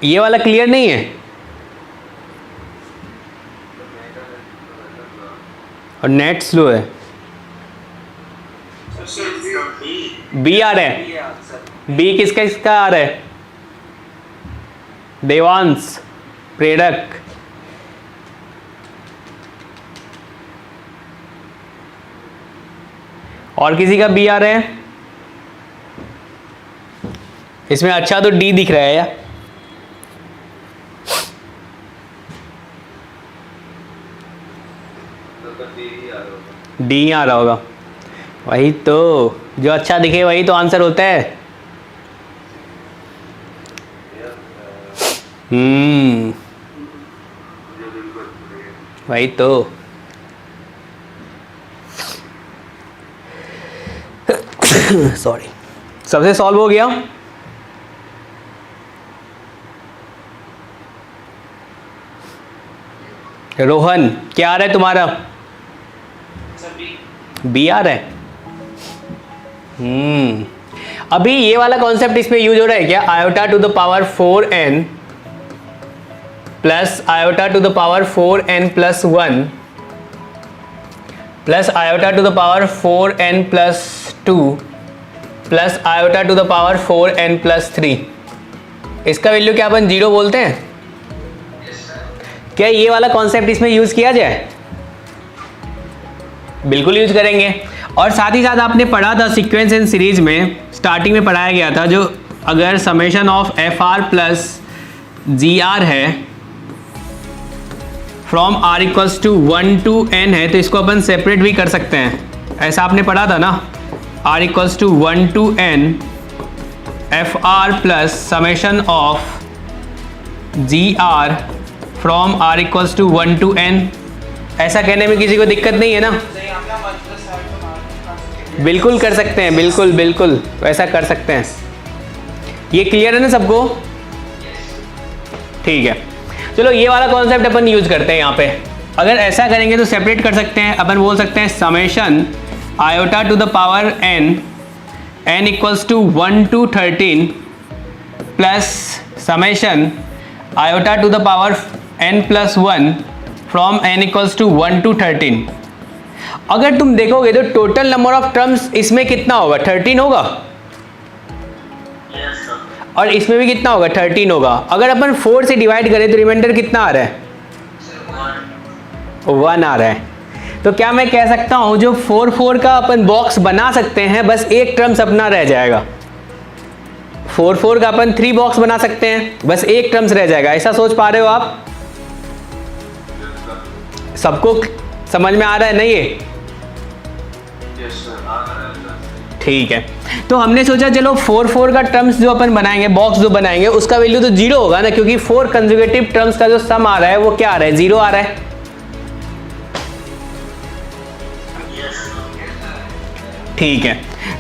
S1: ये वाला क्लियर नहीं है और नेट स्लो है। बी आ रहा है? बी किसका किसका आ रहा है? देवांश, प्रेरक, और किसी का बी आ रहा है? इसमें अच्छा तो डी दिख रहा है यार। डी आ रहा होगा, वही तो, जो अच्छा दिखे वही तो आंसर होता है। वही तो। सॉरी, सबसे सॉल्व हो गया? रोहन क्या आ रहा है तुम्हारा? बी आ रहा है। अभी ये वाला कॉन्सेप्ट इसमें यूज हो रहा है क्या? Iota to the power 4n plus iota to the power 4n+1 plus iota to the power 4n+2 plus iota to the power 4n+3, इसका वैल्यू क्या अपन 0 बोलते हैं? क्या ये वाला कॉन्सेप्ट इसमें यूज किया जाए? बिल्कुल यूज करेंगे। और साथ ही साथ आपने पढ़ा था सीक्वेंस एंड सीरीज में, स्टार्टिंग में पढ़ाया गया था, जो अगर summation of FR plus GR है फ्रॉम R = 1 to n है, तो इसको अपन सेपरेट भी कर सकते हैं। ऐसा आपने पढ़ा था ना, R = 1 to n f r plus summation of g r from r equals to 1 to n। ऐसा कहने में किसी को दिक्कत नहीं है ना? बिल्कुल कर सकते हैं, बिल्कुल बिल्कुल वैसा कर सकते हैं। ये क्लियर है ना सबको? ठीक है, चलो ये वाला कॉन्सेप्ट अपन यूज करते हैं यहाँ पे। अगर ऐसा करेंगे तो सेपरेट कर सकते हैं, अपन बोल सकते हैं summation iota to the power n equals to 1 to 13 plus summation iota to the power n plus 1 from n equals to 1 to 13। अगर तुम देखोगे तो टोटल नंबर ऑफ टर्म्स इसमें कितना होगा? 13 होगा। और इसमें भी कितना होगा? 13 होगा। अगर अपन 4 से डिवाइड करें तो रिमाइंडर कितना आ रहा है? 1 आ रहा है। तो क्या मैं कह सकता हूं जो 4 का अपन बॉक्स बना सकते हैं, बस एक टर्म्स अपना रह जाएगा। 4 का अपन 3 बॉक्स बना सकते हैं, बस एक टर्म्स रह जाएगा। ऐसा सोच पा रहे हो आप? सबको समझ में आ रहा है ना ये? ठीक है, तो हमने सोचा चलो 4 का टर्म्स जो अपन बनाएंगे, बॉक्स जो बनाएंगे, उसका वैल्यू तो 0 होगा ना, क्योंकि 4 कंसेक्यूटिव टर्म्स का जो सम आ रहा है वो क्या आ रहा है? 0 आ रहा है। ठीक है,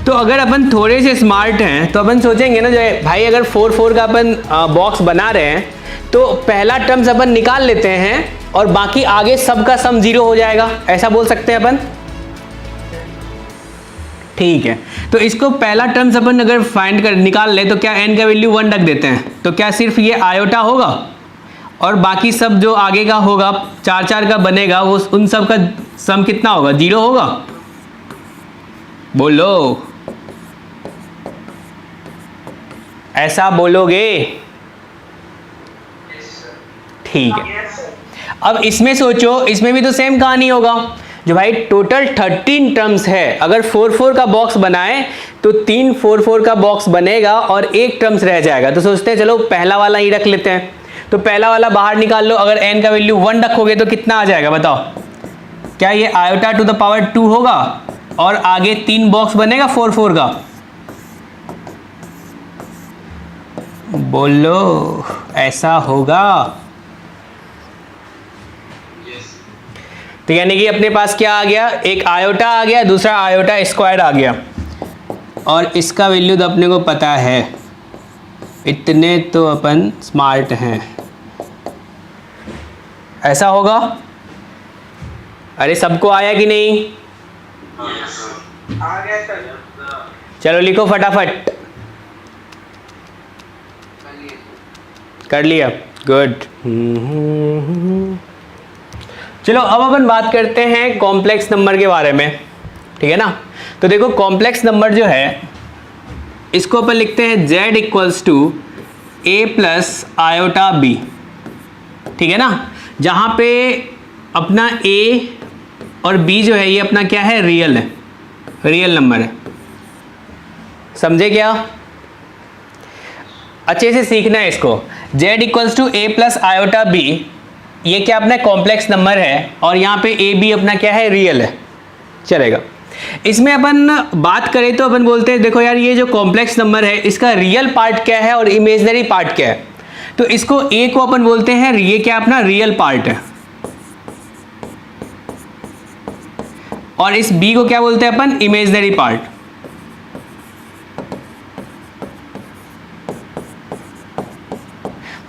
S1: तो अगर अपन थोड़े से स्मार्ट हैं तो अपन सोचेंगे ना जो भाई अगर 4 का अपन बॉक्स बना रहे हैं तो पहला टर्म्स अपन निकाल लेते हैं और बाकी आगे सब का सम 0 हो जाएगा, ऐसा बोल सकते हैं अपन। ठीक है, तो इसको पहला टर्म्स अपन अगर फाइंड कर निकाल ले तो क्या n का वैल्यू 1 रख देते हैं, तो क्या सिर्फ ये आयोटा होगा और बाकी सब जो आगे का होगा 4 का बनेगा वो उन सब का सम कितना होगा? 0 होगा। बोलो, ऐसा बोलोगे? ठीक है, अब इसमें सोचो, इसमें भी तो सेम कहानी होगा। जो भाई टोटल 13 टर्म्स है, अगर 4 का बॉक्स बनाए तो 3 4 का बॉक्स बनेगा और एक टर्म्स रह जाएगा। तो सोचते हैं चलो पहला वाला ही रख लेते हैं, तो पहला वाला बाहर निकाल लो। अगर n का वैल्यू 1 रखोगे तो कितना आ जाएगा बताओ? क्या ये आयोटा टू द पावर 2 होगा और आगे 3 बॉक्स बनेगा 4 का? बोलो, ऐसा होगा? तो यानी कि अपने पास क्या आ गया? एक आयोटा आ गया, दूसरा आयोटा स्क्वायर आ गया, और इसका वैल्यू तो अपने को पता है। इतने तो अपन स्मार्ट हैं। ऐसा होगा? अरे सबको आया कि नहीं? आ गया सर। चलो लिखो फटाफट। कर लिया, गुड। चलो अब अपन बात करते हैं कॉम्प्लेक्स नंबर के बारे में, ठीक है ना। तो देखो कॉम्प्लेक्स नंबर जो है इसको अपन लिखते हैं z equals to a plus iota b, ठीक है ना। जहाँ पे अपना a और b जो है ये अपना क्या है? रियल है, रियल नंबर है। समझे क्या? अच्छे से सीखना है इसको। z equals to a plus iota b, ये क्या अपना कॉम्प्लेक्स नंबर है, और यहाँ पे ए बी अपना क्या है? रियल है, चलेगा। इसमें अपन बात करें तो अपन बोलते हैं देखो यार ये जो कॉम्प्लेक्स नंबर है इसका रियल पार्ट क्या है और इमेजिनरी पार्ट क्या है। तो इसको ए को अपन बोलते हैं ये क्या अपना रियल पार्ट है, और इस बी को क्या बोलते हैं अपन? Imaginary part.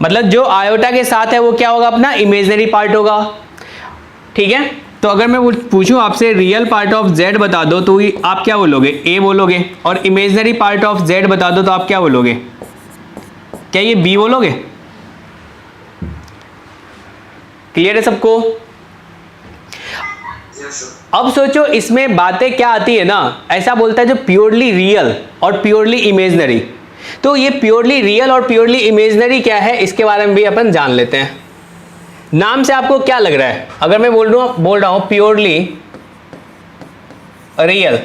S1: मतलब जो आयोटा के साथ है वो क्या होगा? अपना इमेजिनरी पार्ट होगा, ठीक है। तो अगर मैं पूछूं आपसे रियल पार्ट ऑफ z बता दो तो आप क्या बोलोगे? a बोलोगे, और इमेजिनरी पार्ट ऑफ z बता दो तो आप क्या बोलोगे? क्या ये b बोलोगे? क्लियर है सबको? अब सोचो इसमें बातें क्या आती है ना, ऐसा बोलता है जो प्योरली रियल और प्योरली इमेजिनरी। तो ये प्योरली रियल और प्योरली इमेजिनरी क्या है इसके बारे में भी अपन जान लेते हैं। नाम से आपको क्या लग रहा है? अगर मैं बोल रहा हूं प्योरली रियल,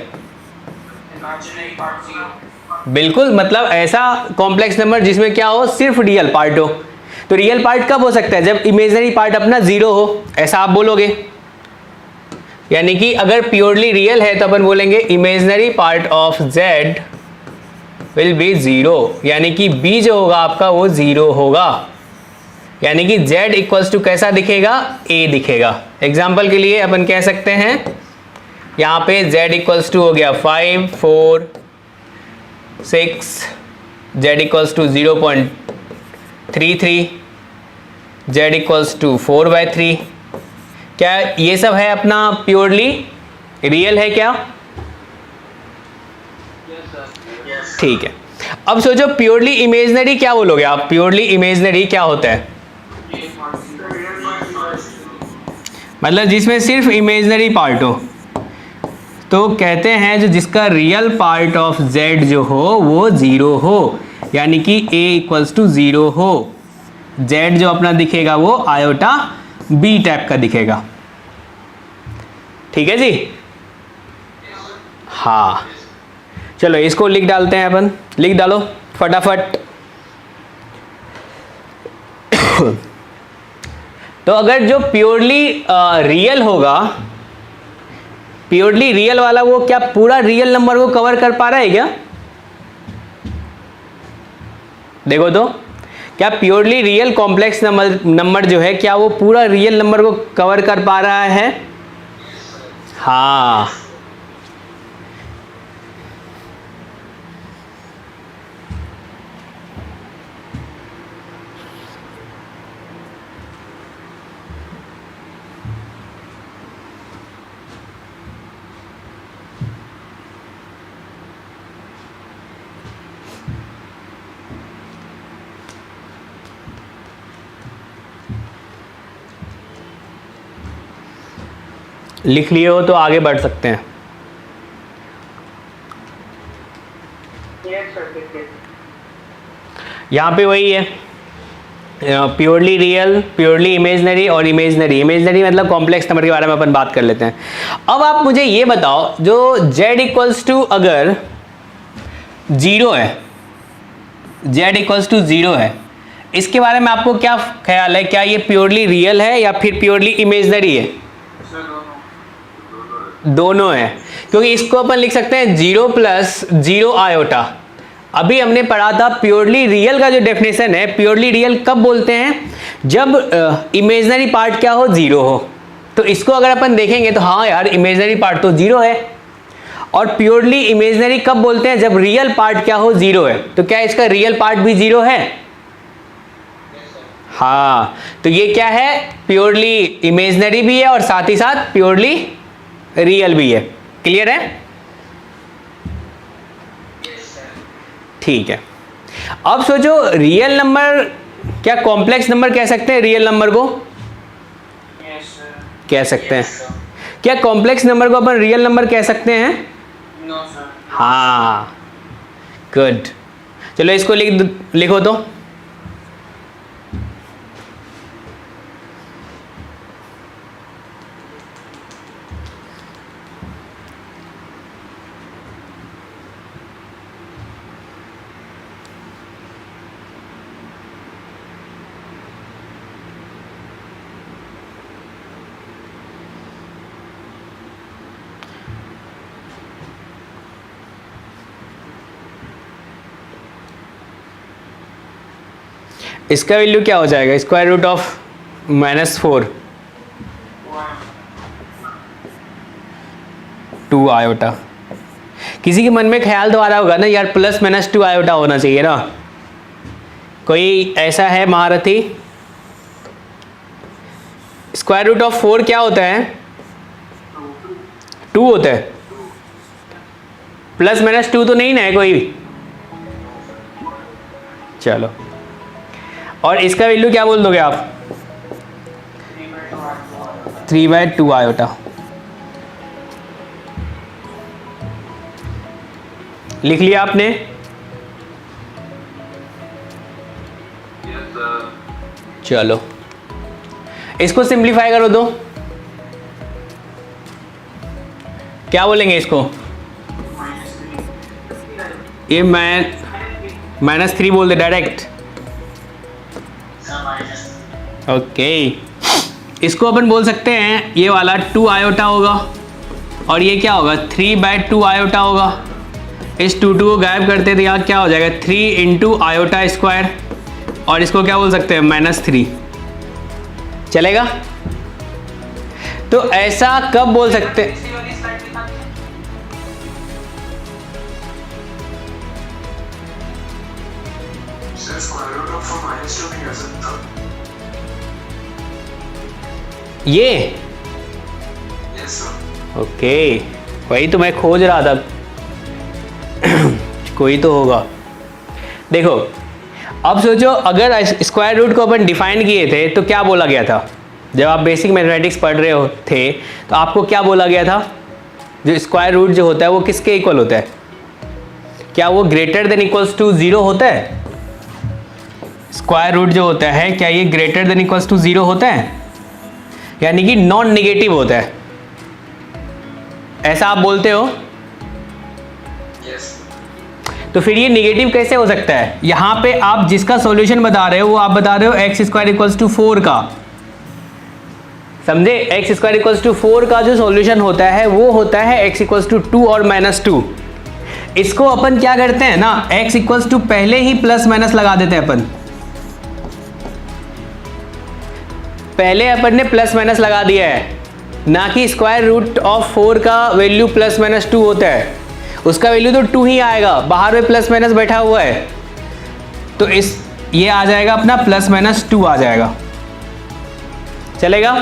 S1: बिल्कुल मतलब ऐसा कॉम्प्लेक्स नंबर जिसमें क्या हो? सिर्फ रियल पार्ट हो। तो रियल पार्ट कब हो सकता है? जब इमेजिनरी पार्ट अपना 0 हो, ऐसा आप बोलोगे। यानी कि अगर प्योरली रियल है तो अपन बोलेंगे imaginary part of z will be 0, यानी कि b जो होगा आपका वो 0 होगा, यानी कि z इक्वल्स टू कैसा दिखेगा, a दिखेगा। एग्जाम्पल के लिए अपन कह सकते हैं यहाँ पे z इक्वल्स टू हो गया 5, 4, 6, z equals to 0.33, z equals to 4/3। क्या ये सब है अपना प्योरली रियल है क्या? ठीक है। अब सोचो प्योरली इमेजनरी क्या बोलोगे आप? प्योरली इमेजनरी क्या होता है? मतलब जिसमें सिर्फ इमेजनरी पार्ट हो, तो कहते हैं जो जिसका रियल पार्ट ऑफ z जो हो वो 0 हो, यानी कि a इक्वल्स टू 0 हो। z जो अपना दिखेगा वो आयोटा b टाइप का दिखेगा। ठीक है जी? हाँ, चलो इसको लिख डालते हैं अपन, लिख डालो फटाफट। तो अगर जो प्योरली रियल होगा, प्योरली रियल वाला वो क्या पूरा रियल नंबर को कवर कर पा रहा है क्या? देखो तो, क्या प्योरली रियल कॉम्प्लेक्स नंबर जो है क्या वो पूरा रियल नंबर को कवर कर पा रहा है? हाँ, लिख लिए हो तो आगे बढ़ सकते हैं। यहाँ पे वही है, प्योरली रियल, प्योरली इमेजनरी और इमेजनरी। इमेजनरी मतलब कॉम्प्लेक्स नंबर के बारे में अपन बात कर लेते हैं। अब आप मुझे ये बताओ, जो z इक्वल्स टू अगर 0 है, z इक्वल्स टू 0 है, इसके बारे में आपको क्या ख्याल है? क्या ये प्योरली रियल है या फिर प्योरली इमेजनरी है? दोनों है, क्योंकि इसको अपन लिख सकते हैं 0 + 0 आयोटा। अभी हमने पढ़ा था प्योरली रियल का जो डेफिनेशन है, प्योरली रियल कब बोलते हैं? जब इमेजनरी पार्ट क्या हो, 0 हो। तो इसको अगर अपन देखेंगे तो हाँ यार, इमेजनरी पार्ट तो 0 है। और प्योरली इमेजनरी कब बोलते हैं? जब रियल पार्ट क्या हो, 0 है। तो क्या इसका रियल पार्ट भी 0 है? हाँ, तो ये क्या है, प्योरली इमेजनरी भी है और साथ ही साथ प्योरली रियल भी है। क्लियर है? ठीक है। अब सोचो, रियल नंबर क्या कॉम्प्लेक्स नंबर कह सकते हैं? रियल नंबर को कह सकते हैं। क्या कॉम्प्लेक्स नंबर को अपन रियल नंबर कह सकते हैं? हाँ, गुड। चलो इसको लिखो तो। इसका वैल्यू क्या हो जाएगा? Square root of -4 2 iota. किसी के मन में ख्याल तो आ रहा होगा ना यार, +-2 आयोटा होना चाहिए ना। कोई ऐसा है महारथी? स्क्वायर रूट ऑफ 4 क्या होता है? 2 होता है। +-2 तो नहीं ना है कोई? चलो, और इसका वैल्यू क्या बोल दोगे आप? 3/2 आयोटा। लिख लिया आपने? चलो इसको सिंप्लीफाई करो तो क्या बोलेंगे इसको? ये -3 बोल दे डायरेक्ट। ओके, इसको अपन बोल सकते हैं ये वाला 2 आयोटा होगा और ये क्या होगा? 3/2 आयोटा होगा। इस 2 को गायब करते तो यहाँ क्या हो जाएगा 3 इंटू आयोटा स्क्वायर, और इसको क्या बोल सकते हैं -3। चलेगा? तो ऐसा कब बोल सकते हैं? ये ओके, वही तो मैं खोज रहा था। कोई तो होगा। देखो अब सोचो, अगर स्क्वायर रूट को अपन डिफाइन किए थे तो क्या बोला गया था? जब आप बेसिक मैथमेटिक्स पढ़ रहे हो थे तो आपको क्या बोला गया था? जो स्क्वायर रूट जो होता है वो किसके इक्वल होता है? क्या वो ग्रेटर देन इक्वल्स टू 0 होता है? स्क्वायर रूट जो होता है क्या ये ग्रेटर देन इक्वल्स टू 0 होता है? यानी कि नॉन नेगेटिव होता है, ऐसा आप बोलते हो? तो फिर ये नेगेटिव कैसे हो सकता है? यहां पे आप जिसका सॉल्यूशन बता रहे हो वो आप बता रहे हो एक्स स्क्वायर इक्वल्स टू 4 का, समझे? एक्स स्क्वायर इक्वल्स टू 4 का जो सॉल्यूशन होता है वो होता है एक्स इक्वल्स टू 2 और -2। इसको अपन क्या करते हैं ना, एक्स इक्वल्स टू पहले ही प्लस माइनस लगा देते हैं अपन। पहले अपन ने प्लस माइनस लगा दिया है, ना कि स्क्वायर रूट ऑफ 4 का वैल्यू +-2 होता है, उसका वैल्यू तो 2 ही आएगा, बाहर में प्लस माइनस बैठा हुआ है, तो ये आ जाएगा अपना +-2 आ जाएगा। चलेगा?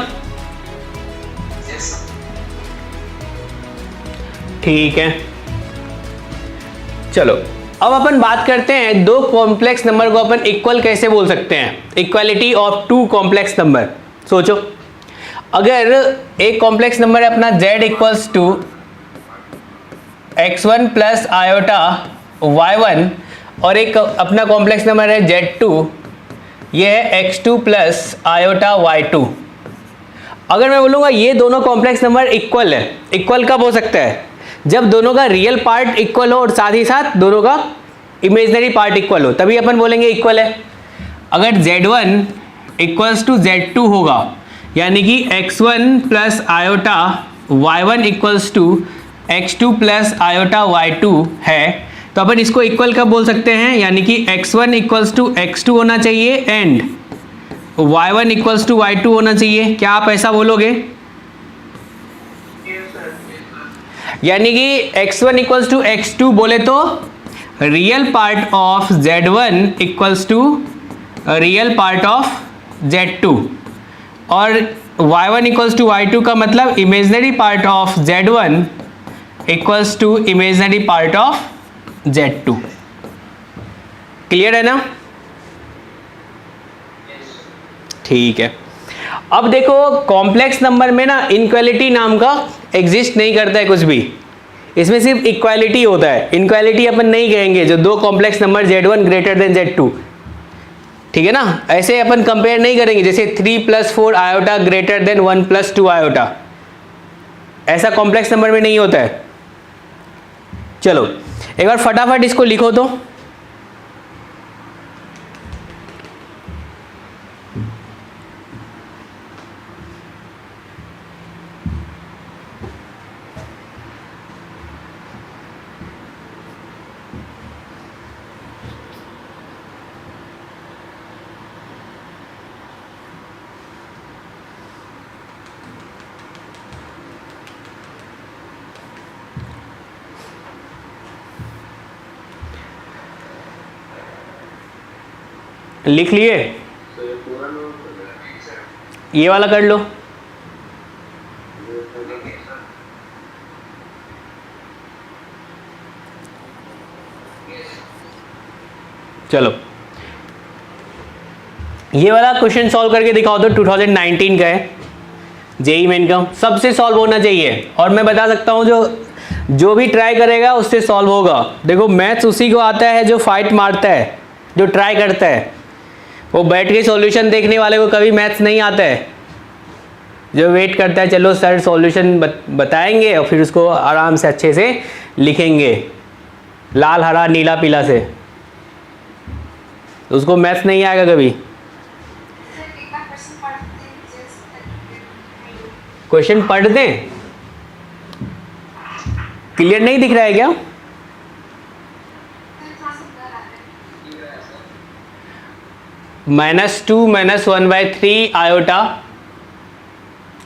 S1: ठीक है, चलो अब अपन बात करते हैं दो कॉम्प्लेक्स नंबर को अपन इक्वल कैसे बोल सकते हैं। Equality of 2 complex number. सोचो, अगर एक कॉम्प्लेक्स नंबर है अपना z equals to x1 plus iota y1, और एक अपना कॉम्प्लेक्स नंबर है z2, ये है x2 प्लस आयोटा y2। अगर मैं बोलूँगा ये दोनों कॉम्प्लेक्स नंबर इक्वल है, इक्वल कब हो सकता है? जब दोनों का रियल पार्ट इक्वल हो और साथ ही साथ दोनों का इमेजिनरी पार्ट इक्वल हो, तभी अपन बोलेंगे इक्वल है। अगर z1 इक्वल्स टू z2 होगा, यानी कि x1 plus iota y1 equals to x2 plus iota y2 है, तो अपन इसको इक्वल कब बोल सकते हैं? यानी कि x1 इक्वल्स टू x2 होना चाहिए and y1 equals to y2 होना चाहिए। क्या आप ऐसा बोलोगे? यानी कि x1 इक्वल्स टू x2 बोले तो real part of z1 equals to real part of z2, और y1 इक्वल्स टू y2 का मतलब imaginary part of z1 equals to imaginary part of z2। Clear है ना? ठीक है। अब देखो कॉम्प्लेक्स नंबर में ना इनक्वालिटी नाम का एग्जिस्ट नहीं करता है कुछ भी, इसमें सिर्फ इक्वालिटी होता है। इनक्वालिटी अपन नहीं कहेंगे जो दो complex number z1 greater than z2, ठीक है ना? ऐसे अपन कंपेयर नहीं करेंगे जैसे 3 + 4 आयोटा ग्रेटर देन 1 + 2 आयोटा, ऐसा कॉम्प्लेक्स नंबर में नहीं होता है। चलो एक बार फटाफट इसको लिखो तो। लिख लिए? ये वाला कर लो। चलो ये वाला क्वेश्चन सॉल्व करके दिखाओ तो 2019 का है, जेईई मेन का, सबसे सॉल्व होना चाहिए। और मैं बता सकता हूँ जो भी ट्राई करेगा उससे सॉल्व होगा। देखो मैथ्स उसी को आता है जो फाइट मारता है, जो ट्राई करता है। वो बैठ के सॉल्यूशन देखने वाले को कभी मैथ्स नहीं आता है। जो वेट करता है चलो सर सॉल्यूशन बताएंगे और फिर उसको आराम से अच्छे से लिखेंगे लाल हरा नीला पीला से, तो उसको मैथ्स नहीं आएगा कभी। क्वेश्चन पढ़ दें, क्लियर नहीं दिख रहा है क्या? -2 - 1/3 iota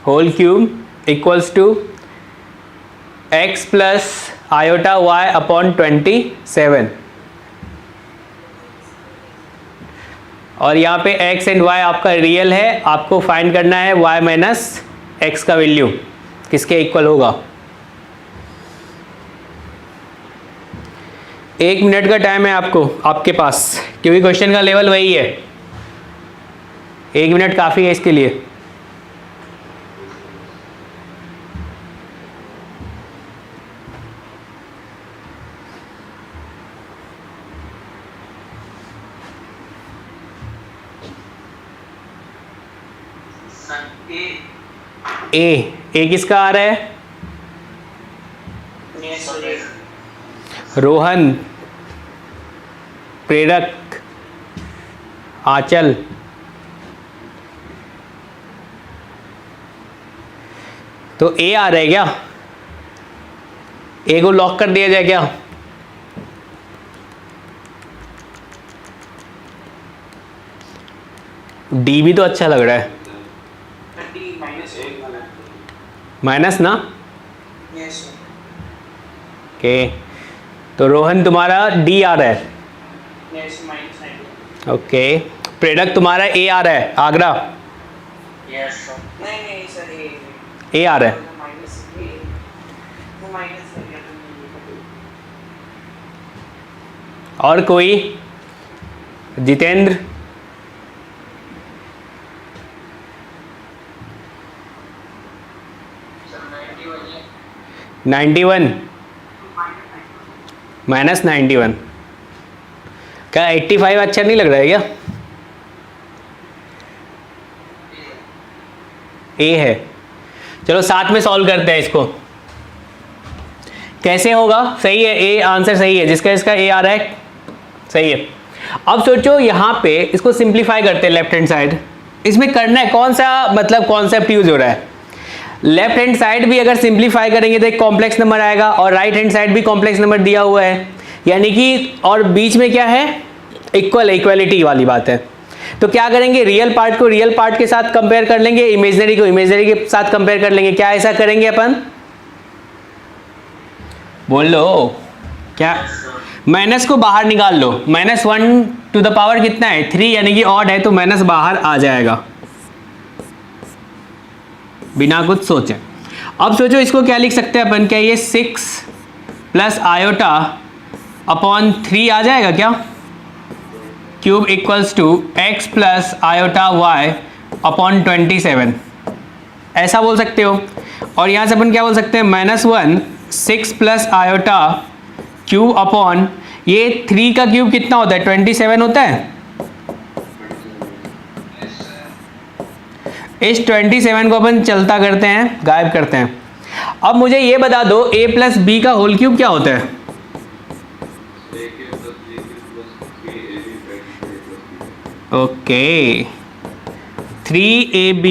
S1: whole cube equals to x plus iota y upon 27। और यहाँ पे x एंड y आपका रियल है, आपको फाइंड करना है y माइनस x का वैल्यू किसके इक्वल होगा। 1 मिनट का टाइम है आपको, आपके पास, क्योंकि क्वेश्चन का लेवल वही है। 1 मिनट काफ़ी है इसके लिए। ए किसका आ रहा है? रोहन, प्रेरक, आंचल। तो ए आ रहा है क्या? ए को लॉक कर दिया जाए क्या? डी भी तो अच्छा लग रहा है। माइनस ना? ओके, तो रोहन तुम्हारा डी आ रहा है। ओके, प्रेरक तुम्हारा ए आ रहा है, आगरा। ए आ रहा है। और कोई? जितेंद्र? 91 माइनस 91। क्या 85 अच्छा नहीं लग रहा है क्या? ए है। चलो साथ में सॉल्व करते हैं इसको। कैसे होगा? सही है, ए आंसर सही है, जिसका इसका ए आ रहा है सही है। अब सोचो यहाँ पे इसको सिंप्लीफाई करते हैं लेफ्ट हैंड साइड। इसमें करना है कौन सा मतलब कॉन्सेप्ट यूज हो रहा है? लेफ्ट हैंड साइड भी अगर सिंप्लीफाई करेंगे तो एक कॉम्प्लेक्स नंबर आएगा, और राइट हैंड साइड भी कॉम्प्लेक्स नंबर दिया हुआ है, यानी कि और बीच में क्या है? इक्वलिटी वाली बात है। तो क्या करेंगे? रियल पार्ट को रियल पार्ट के साथ कंपेयर कर लेंगे, इमेजिनरी को इमेजिनरी के साथ कंपेयर कर लेंगे। क्या ऐसा करेंगे अपन? बोल लो क्या? माइनस को बाहर निकाल लो। -1 टू द पावर कितना है? 3, यानी कि ऑड है, तो माइनस बाहर आ जाएगा बिना कुछ सोचे। अब सोचो इसको क्या लिख सकते हैं अपन? क्या ये 6 प्लस आयोटा अपॉन 3 आ जाएगा क्या? Cube equals to x plus iota y upon 27, ऐसा बोल सकते हो। और यहाँ से अपन क्या बोल सकते हैं? -1 6 प्लस आयोटा क्यूब अपॉन ये 3 का क्यूब कितना होता है? 27 होता है। इस 27 को अपन चलता करते हैं, गायब करते हैं। अब मुझे ये बता दो a प्लस बी का होल क्यूब क्या होता है? Okay, 3ab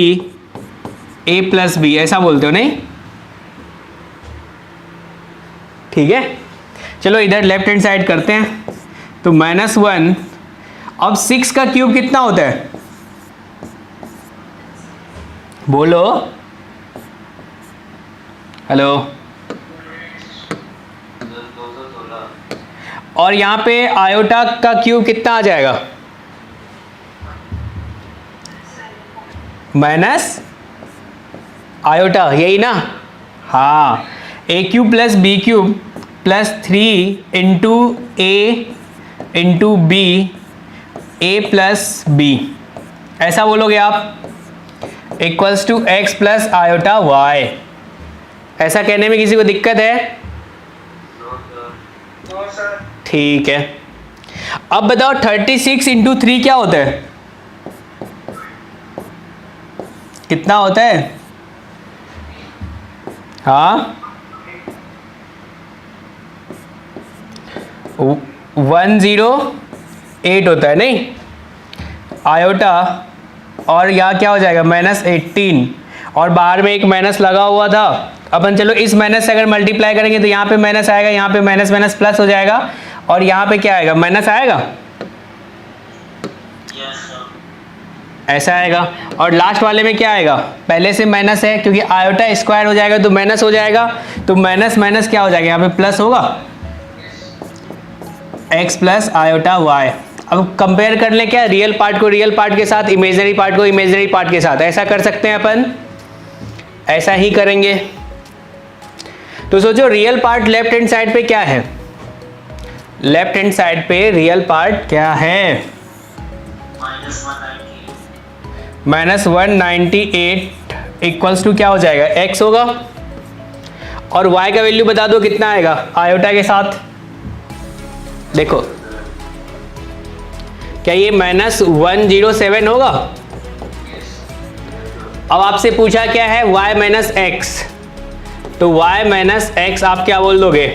S1: a plus b, ऐसा बोलते हो नहीं? ठीक है, चलो इधर लेफ्ट हैंड साइड करते हैं। तो -1, अब 6 का क्यूब कितना होता है? बोलो, हेलो। और यहाँ पे आयोटा का क्यूब कितना आ जाएगा? माइनस आयोटा, यही ना? हाँ, a cube plus b cube plus 3 into a into b, a plus b, ऐसा बोलोगे आप, equals to x plus iota y. ऐसा कहने में किसी को दिक्कत है? ठीक है। अब बताओ 36 इंटू 3 क्या होता है? कितना होता है? हाँ, 108 होता है नहीं? आयोटा, और यहाँ क्या हो जाएगा? -18, और बाहर में एक माइनस लगा हुआ था। अपन चलो इस माइनस से अगर मल्टीप्लाई करेंगे तो यहाँ पे माइनस आएगा, यहाँ पे माइनस माइनस प्लस हो जाएगा, और यहाँ पे क्या आएगा? माइनस आएगा। ऐसा आएगा। और लास्ट वाले में क्या आएगा, पहले से माइनस है क्योंकि आयोटा स्क्वायर हो जाएगा तो माइनस हो जाएगा, तो माइनस माइनस क्या हो जाएगा, यहाँ पे प्लस होगा, x प्लस आयोटा y। अब कंपेयर कर ले क्या, रियल पार्ट को रियल पार्ट के साथ, इमेजिनरी पार्ट को इमेजिनरी पार्ट के साथ, ऐसा कर सकते हैं अपन, ऐसा ही करेंगे। तो सोचो real part left hand side पे क्या है, लेफ्ट हैंड साइड पे रियल पार्ट क्या है, -198 इक्वल्स टू क्या हो जाएगा, x होगा। और y का वैल्यू बता दो कितना आएगा आयोटा के साथ, देखो क्या ये -107 होगा। अब आपसे पूछा क्या है y माइनस एक्स, तो y माइनस एक्स आप क्या बोल दोगे,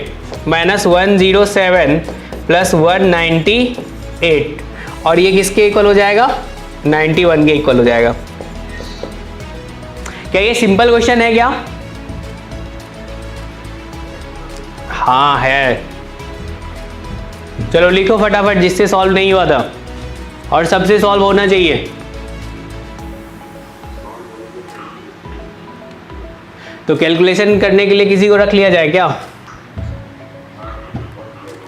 S1: -107 प्लस 198, और ये किसके इक्वल हो जाएगा, 91 के इक्वल हो जाएगा। क्या ये सिंपल क्वेश्चन है क्या, हाँ है। चलो लिखो फटाफट जिससे सॉल्व नहीं हुआ था, और सबसे सॉल्व होना चाहिए। तो कैलकुलेशन करने के लिए किसी को रख लिया जाए क्या,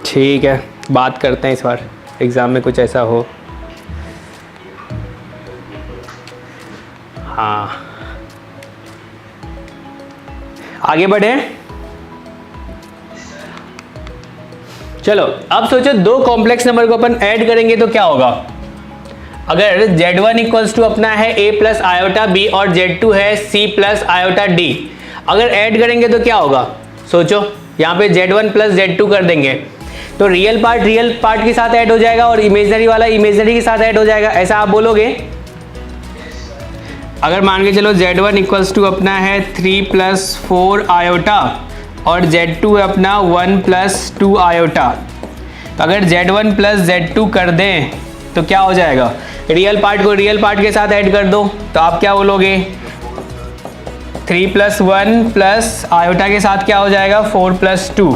S1: ठीक है, बात करते हैं इस बार एग्जाम में कुछ ऐसा हो। हाँ आगे बढ़े, चलो अब सोचो दो कॉम्प्लेक्स नंबर को अपन ऐड करेंगे तो क्या होगा। अगर Z1 इक्वल्स टू अपना है a प्लस आयोटा b और Z2 है c प्लस आयोटा d, अगर ऐड करेंगे तो क्या होगा, सोचो यहाँ पे Z1 प्लस Z2 कर देंगे तो रियल पार्ट के साथ ऐड हो जाएगा और इमेजिनरी वाला इमेजिनरी के साथ ऐड हो जाएगा, ऐसा आप बोलोगे। अगर मान के चलो Z1 इक्वल्स टू अपना है 3 प्लस 4 आयोटा और Z2 है अपना 1 प्लस 2 आयोटा, तो अगर Z1 प्लस Z2 कर दें तो क्या हो जाएगा, रियल पार्ट को रियल पार्ट के साथ ऐड कर दो, तो आप क्या बोलोगे 3 प्लस 1 प्लस आयोटा के साथ क्या हो जाएगा 4 प्लस 2,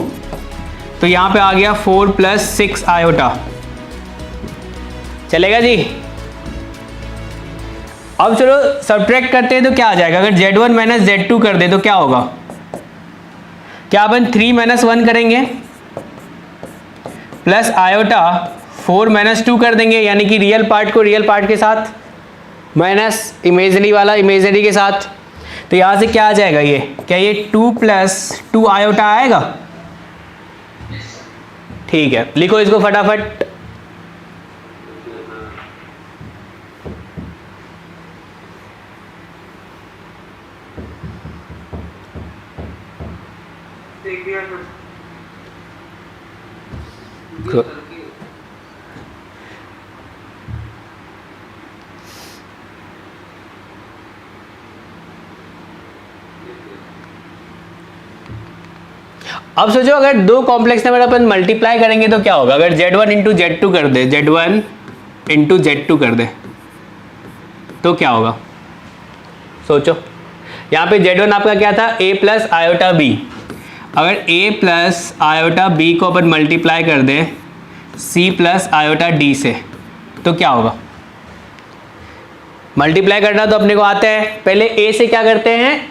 S1: तो यहाँ पे आ गया 4 प्लस 6 आयोटा, चलेगा जी। अब चलो सब्ट्रैक्ट करते हैं तो क्या आ जाएगा, अगर Z1 माइनस Z2 कर दे तो क्या होगा, क्या अपन 3 माइनस 1 करेंगे प्लस आयोटा 4 माइनस 2 कर देंगे, यानी कि रियल पार्ट को रियल पार्ट के साथ माइनस इमेजिनरी वाला इमेजिनरी के साथ, तो यहाँ से क्या आ जाएगा, ये क्या ये 2 प्लस 2 आयोटा आएगा, ठीक है, लिखो इसको फटाफट। अब सोचो अगर दो कॉम्प्लेक्स नंबर अपन मल्टीप्लाई करेंगे तो क्या होगा, अगर Z1 इंटू Z2 कर दे, Z1 इंटू Z2 कर दे तो क्या होगा, सोचो यहाँ पे Z1 आपका क्या था a प्लस आयोटा b, अगर a प्लस आयोटा b को अपन मल्टीप्लाई कर दें c प्लस आयोटा d से तो क्या होगा, मल्टीप्लाई करना तो अपने को आता है, पहले a से क्या करते हैं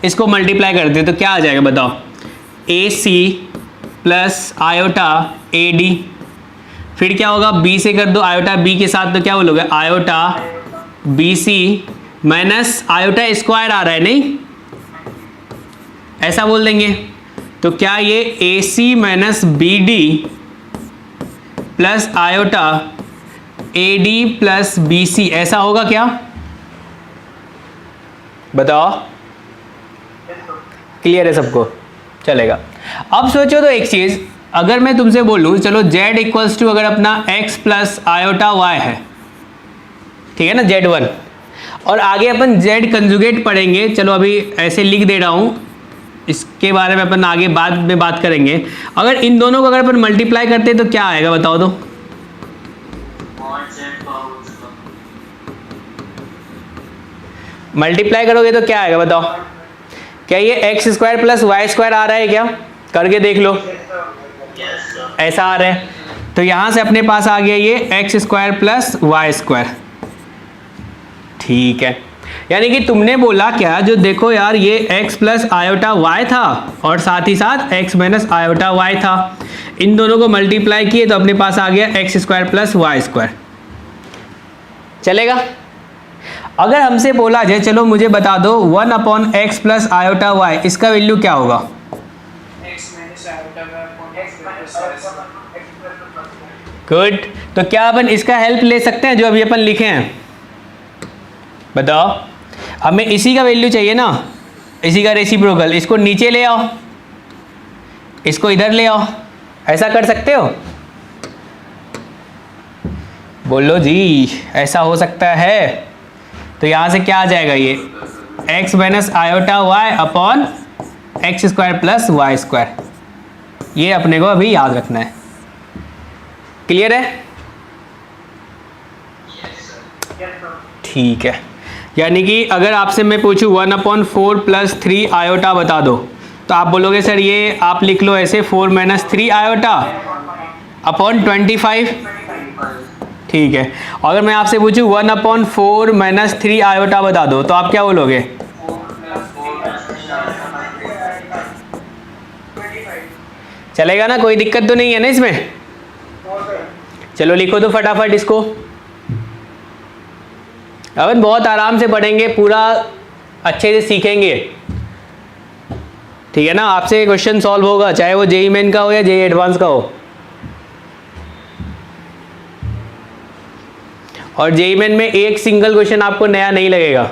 S1: इसको मल्टीप्लाई करते हैं तो क्या आ जाएगा बताओ, AC प्लस आयोटा AD, फिर क्या होगा B से कर दो आयोटा B के साथ तो क्या बोलोगे iota BC minus iota square आ रहा है नहीं, ऐसा बोल देंगे, तो क्या ये AC minus BD plus iota AD plus BC ऐसा होगा क्या, बताओ, क्लियर है सबको, चलेगा। अब सोचो तो एक चीज, अगर मैं तुमसे बोलूं चलो Z इक्वल्स टू अगर अपना x प्लस आयोटा y है, ठीक है ना Z1, और आगे अपन Z कंजुगेट पढ़ेंगे, चलो अभी ऐसे लिख दे रहा हूं, इसके बारे में अपन आगे बाद में बात करेंगे। अगर इन दोनों को अगर अपन मल्टीप्लाई करते हैं तो क्या आएगा बताओ तो, मल्टीप्लाई करोगे तो क्या आएगा बताओ, क्या ये x square plus y square आ रहा है क्या, करके देख लो, ऐसा आ रहा है, तो यहां से अपने पास आ गया ये x square plus y square, ठीक है, यानी कि तुमने बोला क्या, जो देखो यार ये x प्लस आयोटा वाई था और साथ ही साथ x माइनस आयोटा वाई था, इन दोनों को मल्टीप्लाई किए तो अपने पास आ गया x square plus y square. चलेगा? अगर हमसे बोला जाए चलो मुझे बता दो 1 upon x plus iota y, इसका वैल्यू क्या होगा? गुड। तो क्या अपन इसका हेल्प ले सकते हैं जो अभी अपन लिखे हैं? बताओ, हमें इसी का वैल्यू चाहिए ना, इसी का रेसिप्रोकल। इसको नीचे ले आओ, इसको इधर ले आओ, ऐसा कर सकते हो? बोलो जी, ऐसा हो सकता है? तो यहाँ से क्या आ जाएगा, ये x minus iota y upon x square plus y square. ये अपने को अभी याद रखना है। क्लियर है? ठीक है, यानी कि अगर आपसे मैं पूछूं 1 अपॉन 4 प्लस 3 आयोटा बता दो, तो आप बोलोगे सर ये आप लिख लो ऐसे 4 माइनस 3 आयोटा अपॉन 25। ठीक है, अगर मैं आपसे पूछूं 1 अपॉन 4 माइनस 3 आयोटा बता दो, तो आप क्या बोलोगे? चलेगा ना, कोई दिक्कत तो नहीं है ना इसमें? चलो लिखो तो फटाफट इसको। अपन बहुत आराम से पढ़ेंगे, पूरा अच्छे से सीखेंगे, ठीक है ना? आपसे क्वेश्चन सॉल्व होगा, चाहे वो जेईई मेन का हो या जेईई एडवांस का हो। और जेईई मेन में एक सिंगल क्वेश्चन आपको नया नहीं लगेगा।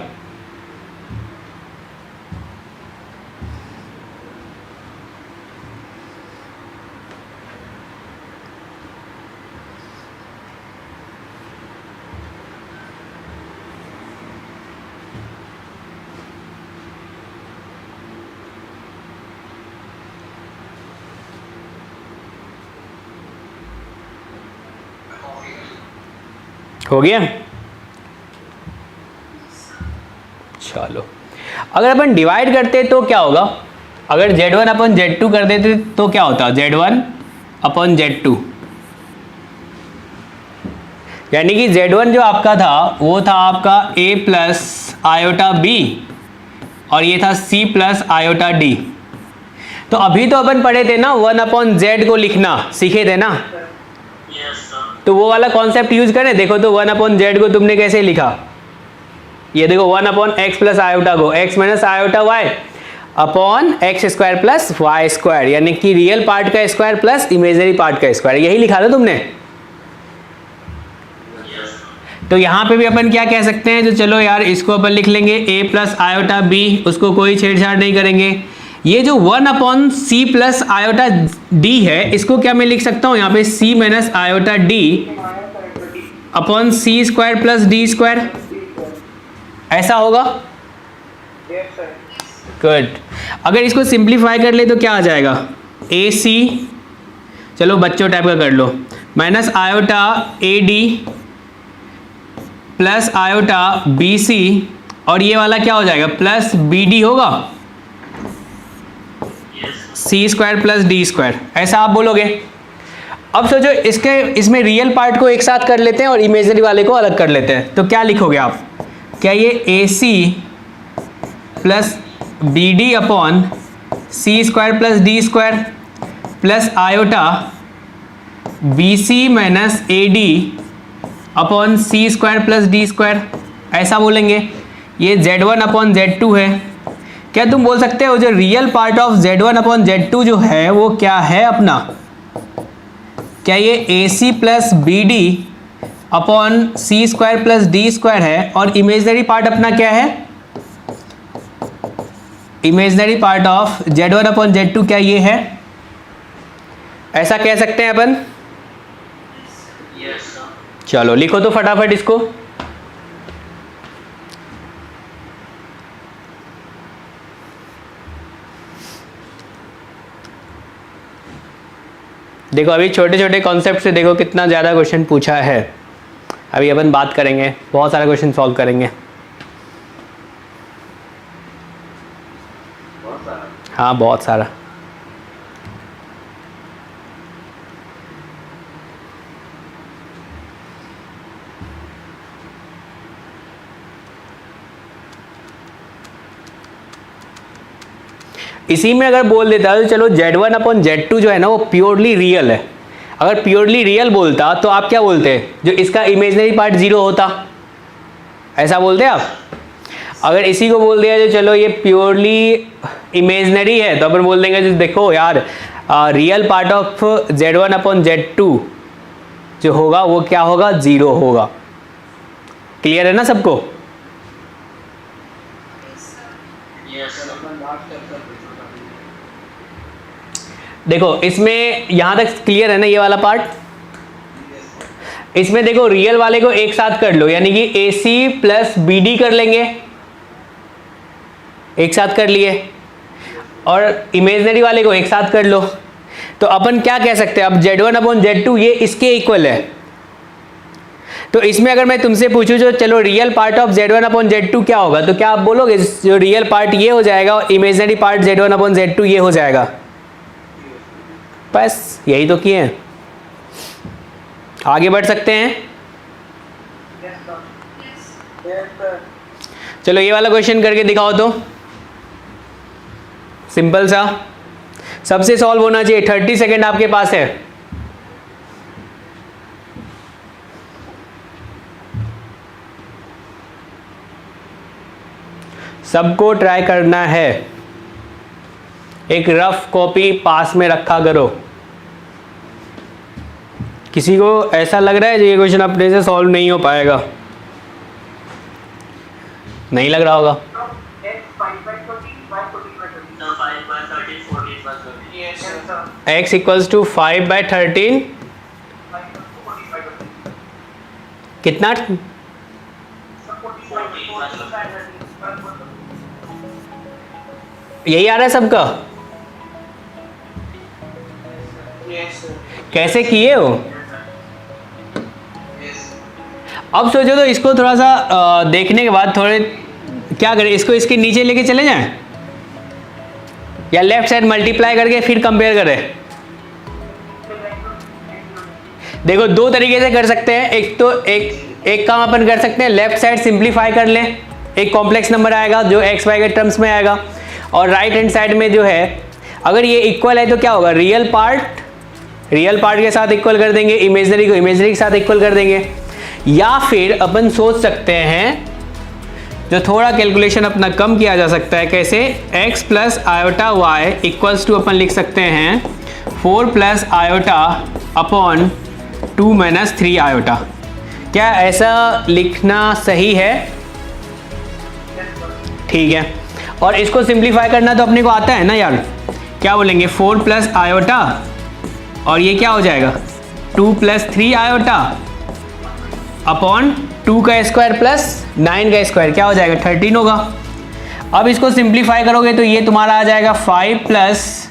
S1: हो गया? चलो, अगर अपन डिवाइड करते तो क्या होगा? अगर Z1 अपॉन Z2 कर देते तो क्या होता? Z1 अपॉन Z2, यानी कि Z1 जो आपका था वो था आपका A प्लस आयोटा B और ये था C प्लस आयोटा D। तो अभी तो अपन पढ़े थे ना 1 अपॉन Z को लिखना, सीखे थे ना? तो वो वाला कॉन्सेप्ट यूज करें। देखो तो 1 अपॉन Z को तुमने कैसे लिखा? ये देखो 1 अपॉन एक्स प्लस आयोटा को x minus iota y upon x square plus y square, यानी कि रियल पार्ट का स्क्वायर प्लस इमेजिनरी पार्ट का स्क्वायर, यही लिखा था तुमने। तो यहाँ पे भी अपन क्या कह सकते हैं, जो चलो यार इसको अपन लिख लेंगे a प्लस आयोटा b, उसको कोई छेड़छाड़ नहीं करेंगे। ये जो 1 upon c plus iota d है, इसको क्या मैं लिख सकता हूँ यहाँ पे c minus iota d upon c square plus d square, ऐसा होगा? गुड। अगर इसको सिंप्लीफाई कर ले तो क्या आ जाएगा? ए सी, चलो बच्चों टाइप का कर लो, minus iota a d plus iota b c, और ये वाला क्या हो जाएगा? प्लस बी डी होगा, सी स्क्वायर प्लस डी स्क्वायर, ऐसा आप बोलोगे। अब सोचो इसमें रियल पार्ट को एक साथ कर लेते हैं और इमेजिनरी वाले को अलग कर लेते हैं, तो क्या लिखोगे आप? क्या ये a c plus b d upon c square plus d square plus iota b c minus a d upon c square plus d square, ऐसा बोलेंगे। ये Z1 अपॉन Z2 है। क्या तुम बोल सकते हो जो real part of Z1 upon Z2 जो है वो क्या है अपना? क्या ये a c plus b d upon c square plus d square है, और इमेजिनरी पार्ट अपना क्या है? Imaginary part of Z1 upon Z2 क्या ये है? ऐसा कह सकते हैं अपन?
S2: yes,
S1: चलो लिखो तो फटाफट इसको। देखो अभी छोटे छोटे कॉन्सेप्ट से देखो कितना ज़्यादा क्वेश्चन पूछा है। अभी अपन बात करेंगे, बहुत सारे क्वेश्चन सॉल्व करेंगे। हाँ बहुत सारा। इसी में अगर बोल देता तो चलो Z1/Z2 जो है ना वो प्योरली रियल है। अगर प्योरली रियल बोलता तो आप क्या बोलते, जो इसका इमेजिनरी पार्ट 0 होता, ऐसा बोलते आप। अगर इसी को बोल दिया जो चलो ये प्योरली इमेजिनरी है तो अपन बोल देंगे जो देखो यार रियल पार्ट ऑफ Z1/Z2 जो होगा वो क्या होगा, 0 होगा। क्लियर है ना सबको? देखो इसमें यहां तक क्लियर है ना ये वाला पार्ट। इसमें देखो रियल वाले को एक साथ कर लो, यानी कि AC प्लस BD कर लेंगे, एक साथ कर लिए, और इमेजिनरी वाले को एक साथ कर लो। तो अपन क्या कह सकते हैं अब, Z1/Z2 ये इसके इक्वल है। तो इसमें अगर मैं तुमसे पूछूं जो चलो रियल पार्ट ऑफ Z1/Z2 क्या होगा, तो क्या आप बोलोगे जो रियल पार्ट ये हो जाएगा और इमेजिनरी पार्ट Z1/Z2 ये हो जाएगा। बस यही तो किए हैं, आगे बढ़ सकते हैं। चलो ये वाला क्वेश्चन करके दिखाओ तो, सिंपल सा, सबसे सॉल्व होना चाहिए। 30 सेकेंड आपके पास है। सबको ट्राई करना है, एक रफ कॉपी पास में रखा करो। किसी को ऐसा लग रहा है जो ये क्वेश्चन अपने से सॉल्व नहीं हो पाएगा? नहीं लग रहा होगा। x इक्वल्स टू 5/13 कितना? यही आ रहा है सबका? कैसे किए हो? अब सोचो तो इसको थोड़ा सा देखने के बाद थोड़े क्या करें, इसको इसके नीचे लेके चले जाएं या लेफ्ट साइड मल्टीप्लाई करके फिर कंपेयर करें। देखो दो तरीके से कर सकते हैं। एक तो एक काम अपन कर सकते हैं, लेफ्ट साइड सिंप्लीफाई कर लें, एक कॉम्प्लेक्स नंबर आएगा जो एक्स वाई के टर्म्स में आएगा, और राइट हैंड साइड में जो है अगर ये इक्वल है तो क्या होगा, रियल पार्ट के साथ इक्वल कर देंगे, इमेजिनरी को इमेजिनरी के साथ इक्वल कर देंगे। या फिर अपन सोच सकते हैं जो थोड़ा कैलकुलेशन अपना कम किया जा सकता है, कैसे, x plus iota y equals to अपन लिख सकते हैं 4 plus iota upon 2 minus 3 iota. क्या ऐसा लिखना सही है? ठीक है। और इसको सिंप्लीफाई करना तो अपने को आता है ना यार, क्या बोलेंगे 4 प्लस आयोटा और ये क्या हो जाएगा 2 प्लस 3 आयोटा अपॉन 2 का स्क्वायर प्लस 9 का स्क्वायर, क्या हो जाएगा 13 होगा। अब इसको सिंप्लीफाई करोगे तो ये तुम्हारा आ जाएगा 5 प्लस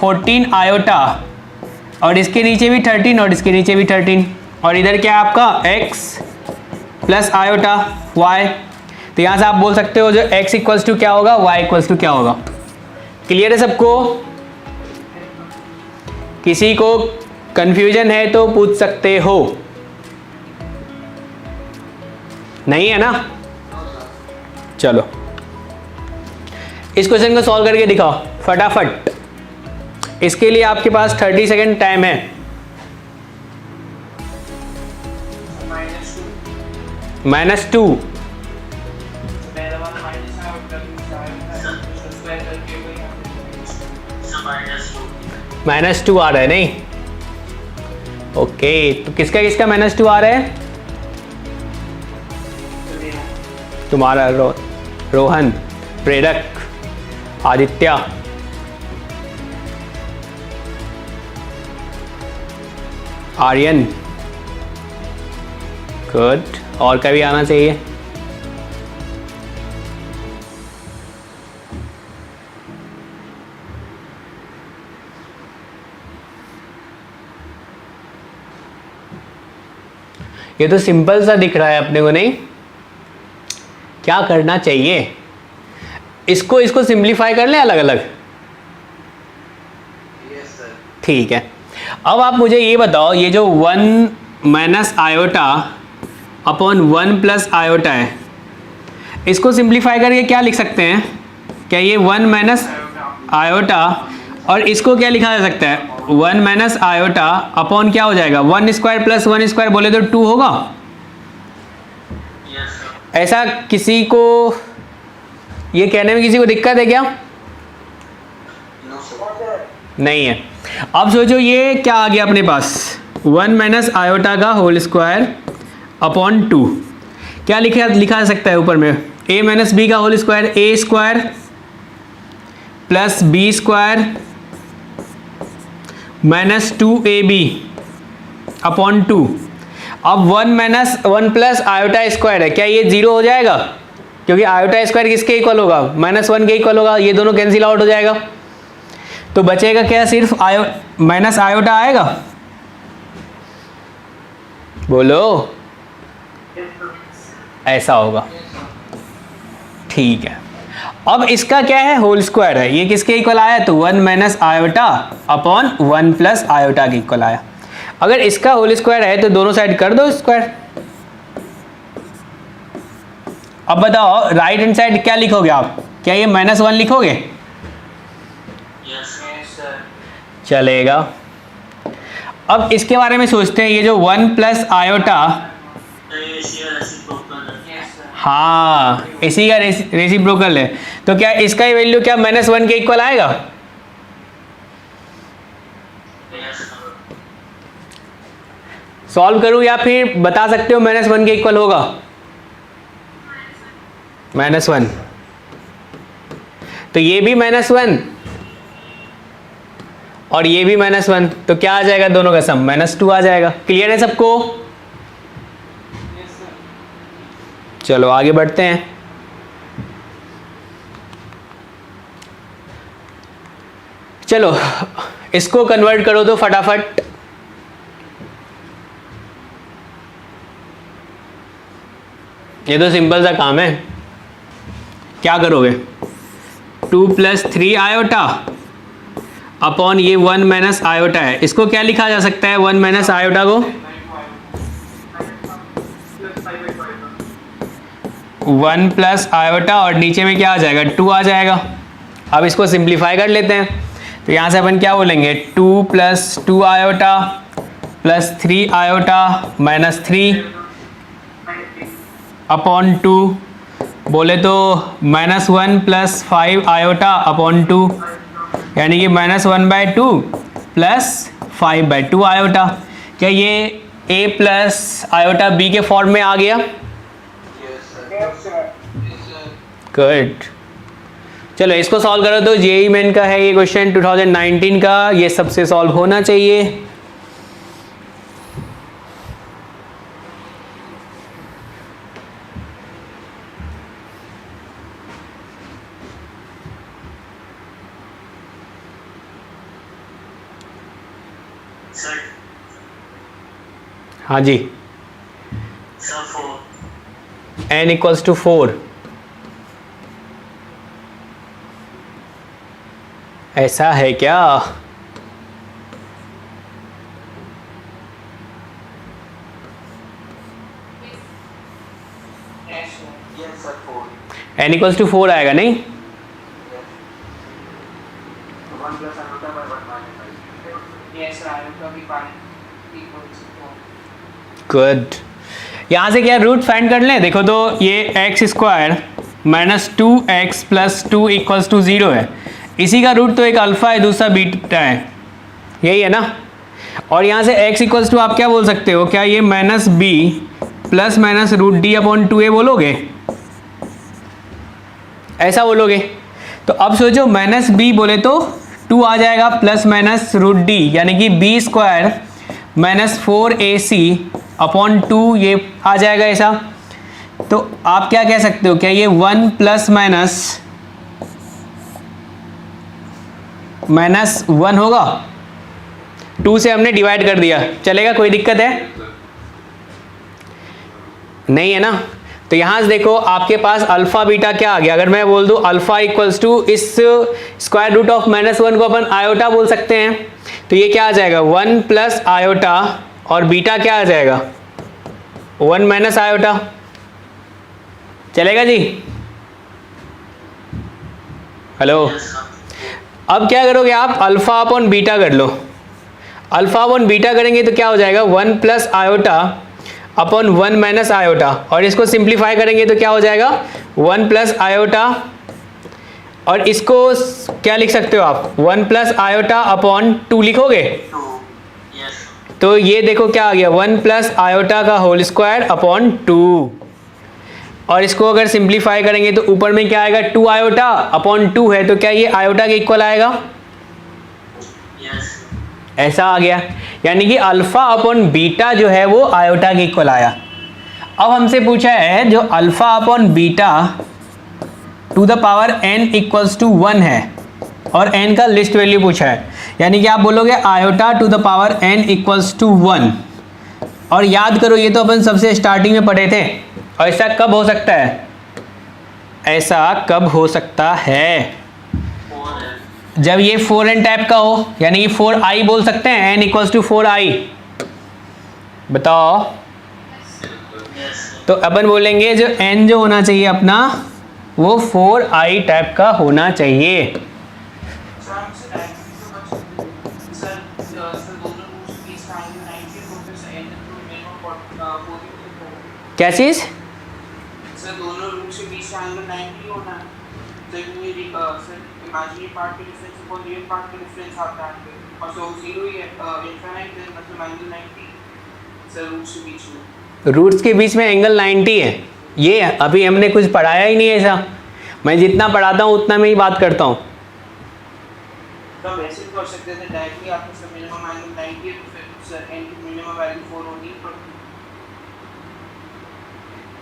S1: 14 आयोटा, और इसके नीचे भी 13 और इसके नीचे भी 13, और इधर क्या है आपका x प्लस आयोटा y। तो यहाँ से आप बोल सकते हो जो x इक्वल्स टू क्या होगा, y इक्वल्स टू क्या होगा। क्लियर है सबको? किसी को कंफ्यूजन है तो पूछ सकते हो, नहीं है ना? चलो इस क्वेश्चन को सॉल्व करके दिखाओ फटाफट। इसके लिए आपके पास 30 सेकेंड टाइम है। -2 -2 आ रहा है नहीं? ओके, तो किसका किसका -2 आ रहा है? तुम्हारा रोहन, प्रेरक, आदित्य, आर्यन, गुड। और कभी आना चाहिए। ये तो सिंपल सा दिख रहा है अपने को, नहीं? क्या करना चाहिए, इसको सिंप्लीफाई कर लें अलग अलग। ठीक है। अब आप मुझे ये बताओ, ये जो 1 minus iota upon 1 plus iota है, इसको सिंप्लीफाई करके क्या लिख सकते हैं? क्या ये 1 माइनस आयोटा, और इसको क्या लिखा जा सकता है, 1 माइनस आयोटा अपॉन क्या हो जाएगा, 1 स्क्वायर प्लस 1 स्क्वायर बोले तो 2 होगा। ऐसा किसी को ये कहने में किसी को दिक्कत है क्या? नहीं है। अब सोचो ये क्या आ गया अपने पास, 1 माइनस आयोटा का होल स्क्वायर अपॉन 2, क्या लिखा जा सकता है ऊपर में, a माइनस बी का whole square, a square plus b square minus 2ab upon 2। अब 1 माइनस 1 प्लस आयोटा स्क्वायर है, क्या ये 0 हो जाएगा, क्योंकि आयोटा स्क्वायर किसके इक्वल होगा, -1 के इक्वल होगा, ये दोनों कैंसिल आउट हो जाएगा। तो बचेगा क्या, सिर्फ माइनस आयोटा आएगा, बोलो ऐसा होगा, ठीक है। अब इसका क्या है, होल स्क्वायर है, ये किसके इक्वल आया, तो 1 minus iota upon 1 plus iota के इक्वल आया। अगर इसका होल स्क्वायर है तो दोनों साइड कर दो स्क्वायर। अब बताओ राइट हैंड साइड क्या लिखोगे आप, क्या ये -1 लिखोगे?
S2: Yes sir.
S1: चलेगा। अब इसके बारे में सोचते हैं, ये जो 1 प्लस आयोटा, हाँ इसी का रेसिप्रोकल है, तो क्या इसका ही वैल्यू क्या -1 के इक्वल आएगा? सॉल्व करूं या फिर बता सकते हो -1 के इक्वल होगा? -1, तो ये भी -1 और ये भी -1, तो क्या आ जाएगा दोनों का सम, -2 आ जाएगा। क्लियर है सबको? चलो आगे बढ़ते हैं। चलो इसको कन्वर्ट करो तो फटाफट। ये तो सिंपल सा काम है, क्या करोगे, 2 + 3 आयोटा अपॉन ये 1 माइनस आयोटा है, इसको क्या लिखा जा सकता है, 1 माइनस आयोटा को 1 प्लस आयोटा और नीचे में क्या आ जाएगा, 2 आ जाएगा। अब इसको सिंप्लीफाई कर लेते हैं, तो यहाँ से अपन क्या बोलेंगे, 2 + 2 आयोटा प्लस 3 आयोटा -3 अपॉन 2, बोले तो -1 + 5 आयोटा अपॉन 2, यानी कि -1/2 प्लस 5/2 आयोटा। क्या ये a प्लस आयोटा b के फॉर्म में आ गया? गुड। चलो इसको सॉल्व करो तो जेईई मेन का है ये क्वेश्चन 2019 का, ये सबसे सॉल्व होना चाहिए। हाँ जी, n = 4, ऐसा है क्या? n = 4 आएगा नहीं? गुड। यहाँ से क्या रूट फाइंड कर लें, देखो तो ये x² -2x + 2 = 0 है, इसी का रूट तो एक अल्फा है दूसरा बीटा है, यही है ना। और यहाँ से x = आप क्या बोल सकते हो, क्या ये -b ± √d/2a बोलोगे, ऐसा बोलोगे? तो अब सोचो -b बोले तो 2 आ जाएगा ± √d, यानी कि b² -4ac/2 ये आ जाएगा ऐसा। तो आप क्या कह सकते हो, क्या ये 1 ± -1 होगा? 2 से हमने डिवाइड कर दिया, चलेगा, कोई दिक्कत है? नहीं है ना। तो यहाँ से देखो आपके पास अल्फा बीटा क्या आ गया, अगर मैं बोल दूं अल्फा = इस स्क्वायर रूट ऑफ -1 को अपन आयोटा बोल सकते हैं, तो ये क्या आ जाएगा, 1 प्लस आयोटा और बीटा क्या आ जाएगा, 1 माइनस आयोटा। चलेगा जी? हेलो। अब क्या करोगे आप, अल्फा अपॉन बीटा कर लो। अल्फा अपॉन बीटा करेंगे तो क्या हो जाएगा, 1 plus iota upon 1 minus iota, और इसको सिंप्लीफाई करेंगे तो क्या हो जाएगा, 1 प्लस आयोटा, और इसको क्या लिख सकते हो आप, 1 प्लस आयोटा अपॉन 2 लिखोगे। तो ये देखो क्या आ गया, 1 प्लस आयोटा का होल स्क्वायर अपॉन 2, और इसको अगर सिंप्लीफाई करेंगे तो ऊपर में क्या आएगा, 2 आयोटा अपॉन 2 है, तो क्या ये आयोटा के इक्वल आएगा, ऐसा आ गया। यानी कि अल्फा अपॉन बीटा जो है वो आयोटा के इक्वल आया। अब हमसे पूछा है जो alpha upon beta to the power n equals to 1 है, और n का लिस्ट वैल्यू पूछा है, यानी कि आप बोलोगे iota to the power n equals to 1। और याद करो ये तो अपन सबसे स्टार्टिंग में पढ़े थे, और ऐसा कब हो सकता है, ऐसा कब हो सकता है, जब ये 4n टाइप का हो, यानी कि 4i बोल सकते हैं, n इक्वल्स टू 4i। बताओ, तो अपन बोलेंगे जो n जो होना चाहिए अपना वो 4i टाइप का होना चाहिए। क्या चीज,
S2: दोनों रूट्स के बीच का एंगल 90 होना है, तो इमेजिनरी पार्ट के डिफरेंस और रियल पार्ट के डिफरेंस आता है, और सो 0 ही है, इनफाइनाइट है, मतलब एंगल 90 सर रूट्स के बीच में,
S1: रूट्स के बीच में एंगल 90 है। ये अभी हमने कुछ पढ़ाया ही नहीं है ऐसा, मैं जितना पढ़ाता हूँ उतना मैं ही बात करता हूँ।
S2: तो हम ऐसे कर सकते थे डायरेक्टली, आपको सब मिनिमम एंगल 90 है, तो फिर सर n की मिनिमम वैल्यू 4 होगी,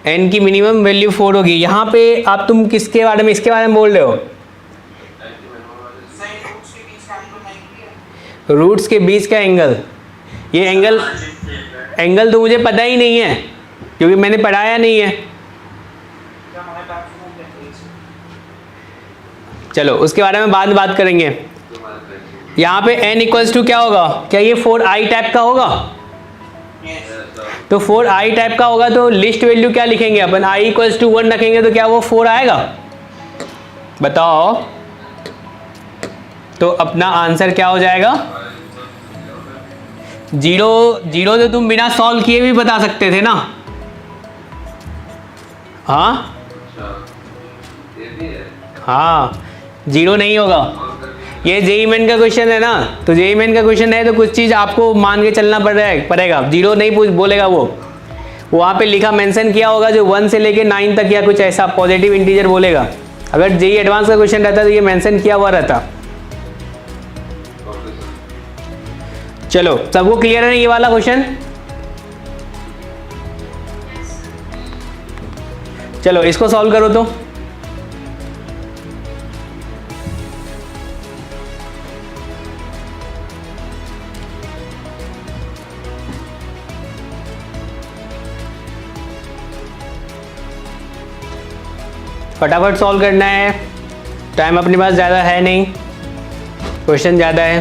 S1: n की मिनिमम वैल्यू 4 होगी। यहाँ पे आप तुम किसके बारे में, इसके बारे में बोल रहे हो, रूट्स के बीच का एंगल। ये एंगल तो मुझे पता ही नहीं है क्योंकि मैंने पढ़ाया नहीं है। चलो उसके बारे में बाद में बात करेंगे। यहाँ पे n इक्वल्स टू क्या होगा, क्या ये 4i टाइप का होगा, तो 4i टाइप का होगा तो लिस्ट वैल्यू क्या लिखेंगे अपन, i इक्वल्स टू 1 रखेंगे तो क्या वो 4 आएगा, बताओ। तो अपना आंसर क्या हो जाएगा, 0 तो तुम बिना सॉल्व किए भी बता सकते थे ना, हाँ हाँ 0 नहीं होगा। ये जेईई मेन का क्वेश्चन है ना, तो जेईई मेन का क्वेश्चन है तो कुछ चीज़ आपको मान के चलना पड़ेगा। 0 नहीं बोलेगा वो वहाँ पे लिखा मेंशन किया होगा जो 1 से लेके 9 तक या कुछ ऐसा पॉजिटिव इंटीजर बोलेगा। अगर जेईई एडवांस का क्वेश्चन रहता तो ये मेंशन किया हुआ रहता। चलो सबको क्लियर है ये वाला क्वेश्चन, चलो इसको सॉल्व करो तो। फटाफट सॉल्व करना है, टाइम अपने पास ज़्यादा है नहीं, क्वेश्चन ज़्यादा है।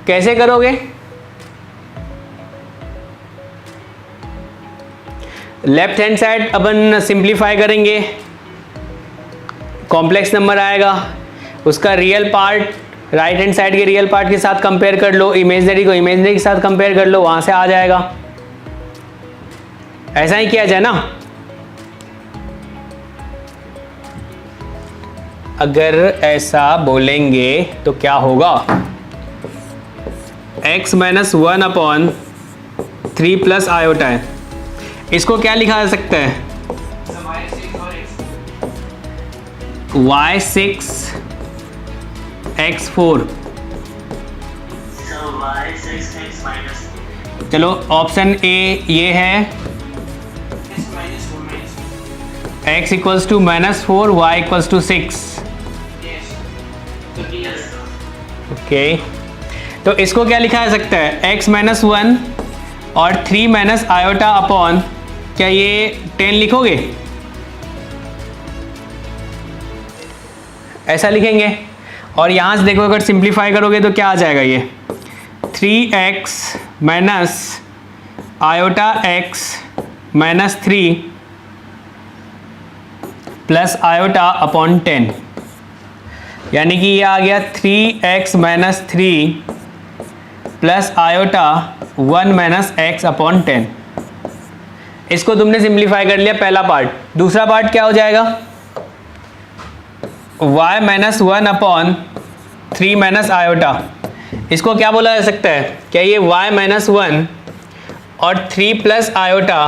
S1: कैसे करोगे, लेफ्ट हैंड साइड अपन सिंप्लीफाई करेंगे, कॉम्प्लेक्स नंबर आएगा, उसका real part right hand side के रियल पार्ट के साथ कंपेयर कर लो, इमेजनरी को इमेजनरी के साथ कंपेयर कर लो, वहां से आ जाएगा। ऐसा ही किया जाए ना। अगर ऐसा बोलेंगे तो क्या होगा, x minus 1 upon 3 plus iota है, इसको क्या लिखा जा सकता है, y6 x4। चलो ऑप्शन ए ये है x equals to -4 y equals to 6। Okay तो इसको क्या लिखा जा सकता है, x माइनस 1 और 3 माइनस आयोटा अपॉन, क्या ये 10 लिखोगे, ऐसा लिखेंगे। और यहाँ से देखो अगर सिंप्लीफाई करोगे तो क्या आ जाएगा, ये 3x minus iota x minus 3 plus iota upon 10, यानी कि ये आ गया 3x minus 3 plus iota 1 minus x upon 10। इसको तुमने सिंप्लीफाई कर लिया पहला पार्ट। दूसरा पार्ट क्या हो जाएगा, y minus 1 upon 3 minus iota. इसको क्या बोला जा सकता है, क्या ये y माइनस 1 और 3 प्लस आयोटा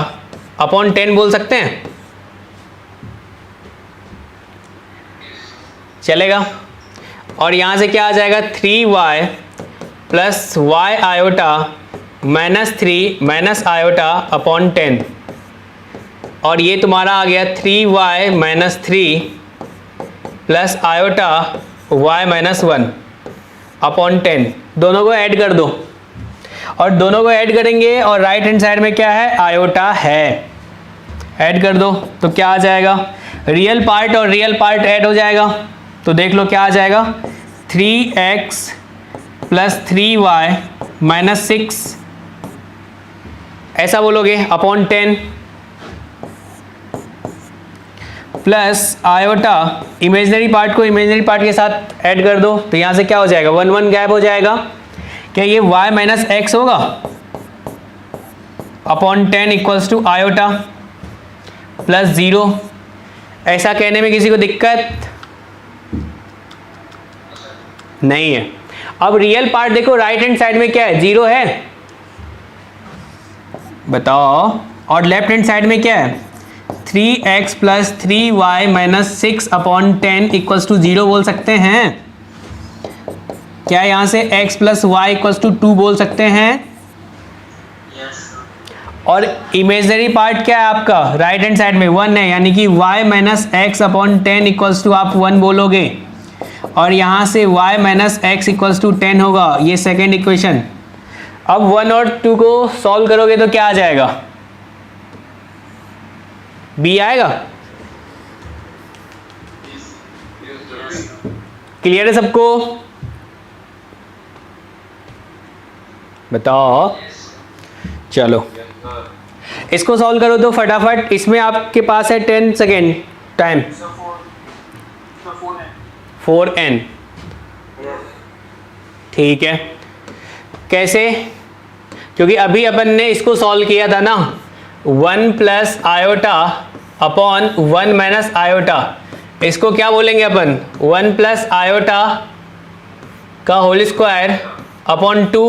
S1: अपॉन 10 बोल सकते हैं? चलेगा। और यहाँ से क्या आ जाएगा, 3y plus y iota minus 3 minus iota upon 10, और ये तुम्हारा आ गया 3y minus 3 plus iota y minus 1 upon 10। दोनों को ऐड कर दो, और दोनों को ऐड करेंगे और राइट हैंड साइड में क्या है, आयोटा है, ऐड कर दो तो क्या आ जाएगा, रियल पार्ट और रियल पार्ट ऐड हो जाएगा। तो देख लो क्या आ जाएगा, 3x प्लस 3y माइनस 6 ऐसा बोलोगे upon 10 plus iota, imaginary part को इमेजिनरी पार्ट के साथ ऐड कर दो तो यहाँ से क्या हो जाएगा, 1 1 गैप हो जाएगा। क्या ये y माइनस एक्स होगा upon 10 equals to iota plus 0। ऐसा कहने में किसी को दिक्कत नहीं है। अब रियल पार्ट देखो, राइट हैंड साइड में क्या है, 0 है, बताओ, और लेफ्ट हैंड साइड में क्या है, 3x plus 3y minus 6 upon 10 equals to 0 बोल सकते हैं। क्या यहाँ से x plus y equals to 2 बोल सकते हैं? और इमेजनरी पार्ट क्या है आपका, राइट हैंड साइड में 1 है, यानी कि y minus x upon 10 equals to आप 1 बोलोगे, और यहाँ से y minus x equals to 10 होगा, ये सेकेंड इक्वेशन। अब 1 और 2 को सॉल्व करोगे तो क्या आ जाएगा, b आएगा। क्लियर है सबको, बताओ। चलो इसको सॉल्व करो तो फटाफट, इसमें आपके पास है 10 सेकेंड टाइम, 4n, ठीक है। कैसे, क्योंकि अभी अपन ने इसको सॉल्व किया था ना, 1 plus iota upon 1 minus iota, इसको क्या बोलेंगे अपन, 1 प्लस आयोटा का होल स्क्वायर अपॉन 2,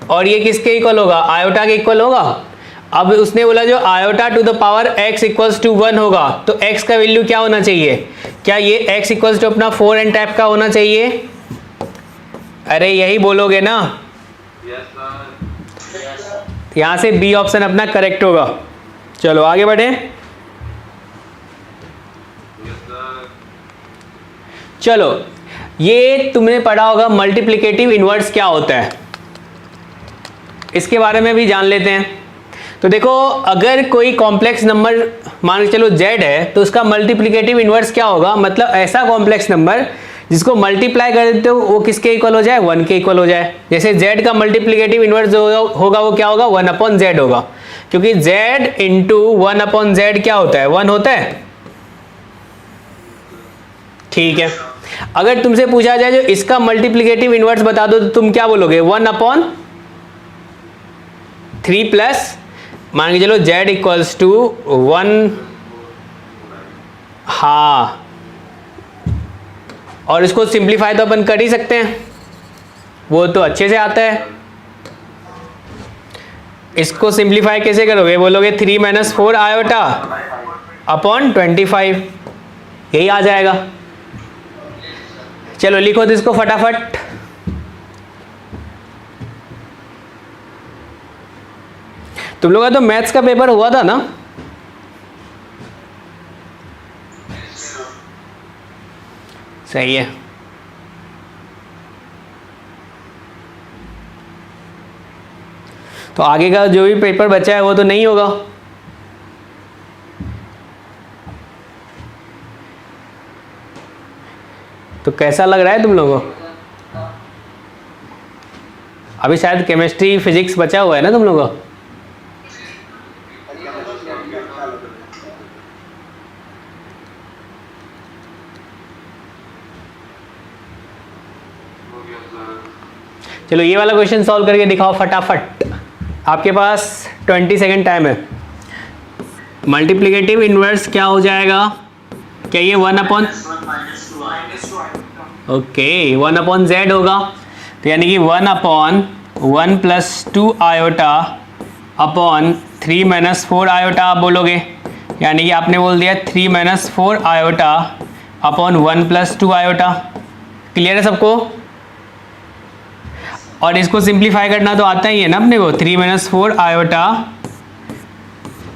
S1: और ये किसके इक्वल होगा, आयोटा के इक्वल होगा। अब उसने बोला जो iota to the power x equals to 1 होगा, तो x का वैल्यू क्या होना चाहिए, क्या ये x इक्वल्स टू अपना 4n टाइप का होना चाहिए? अरे यही बोलोगे ना, यहाँ से बी ऑप्शन अपना करेक्ट होगा। चलो आगे बढ़े। चलो ये तुमने पढ़ा होगा मल्टीप्लिकेटिव इनवर्स क्या होता है, इसके बारे में भी जान लेते हैं। तो देखो, अगर कोई कॉम्प्लेक्स नंबर मान के चलो z है, तो उसका मल्टीप्लिकेटिव इनवर्स क्या होगा, मतलब ऐसा कॉम्प्लेक्स नंबर जिसको मल्टीप्लाई कर देते हो वो किसके इक्वल हो जाए, 1 के इक्वल हो जाए। जैसे z का मल्टीप्लिकेटिव इनवर्स जो होगा वो क्या होगा, 1 अपॉन z होगा, क्योंकि z इंटू 1 अपॉन z क्या होता है, 1 होता है, ठीक है। अगर तुमसे पूछा जाए जो इसका मल्टीप्लिकेटिव इनवर्स बता दो तो तुम क्या बोलोगे, 1 अपॉन 3 प्लस, मान के चलो z इक्वल्स टू 1, हाँ, और इसको सिंप्लीफाई तो अपन कर ही सकते हैं, वो तो अच्छे से आता है। इसको सिंप्लीफाई कैसे करोगे, बोलोगे 3 माइनस 4 आयोटा अपॉन 25, यही आ जाएगा। चलो लिखो तो इसको फटाफट। तुम लोग का तो मैथ्स का पेपर हुआ था ना, सही है। तो आगे का जो भी पेपर बचा है वो तो नहीं होगा। तो कैसा लग रहा है तुम लोगों को? अभी शायद केमिस्ट्री फिजिक्स बचा हुआ है ना तुम लोगों को? चलो ये वाला क्वेश्चन सॉल्व करके दिखाओ फटाफट, आपके पास 20 सेकेंड टाइम है। मल्टीप्लिकेटिव इनवर्स क्या हो जाएगा, क्या ये 1/, ओके 1/z होगा, तो यानी कि 1/1 + 2 आयोटा अपॉन 3 - 4 आयोटा आप बोलोगे, यानी कि आपने बोल दिया 3 - 4 आयोटा अपॉन 1 + 2 आयोटा। क्लियर है सबको? और इसको सिंप्लीफाई करना तो आता ही है ना अपने को, 3 - 4 आयोटा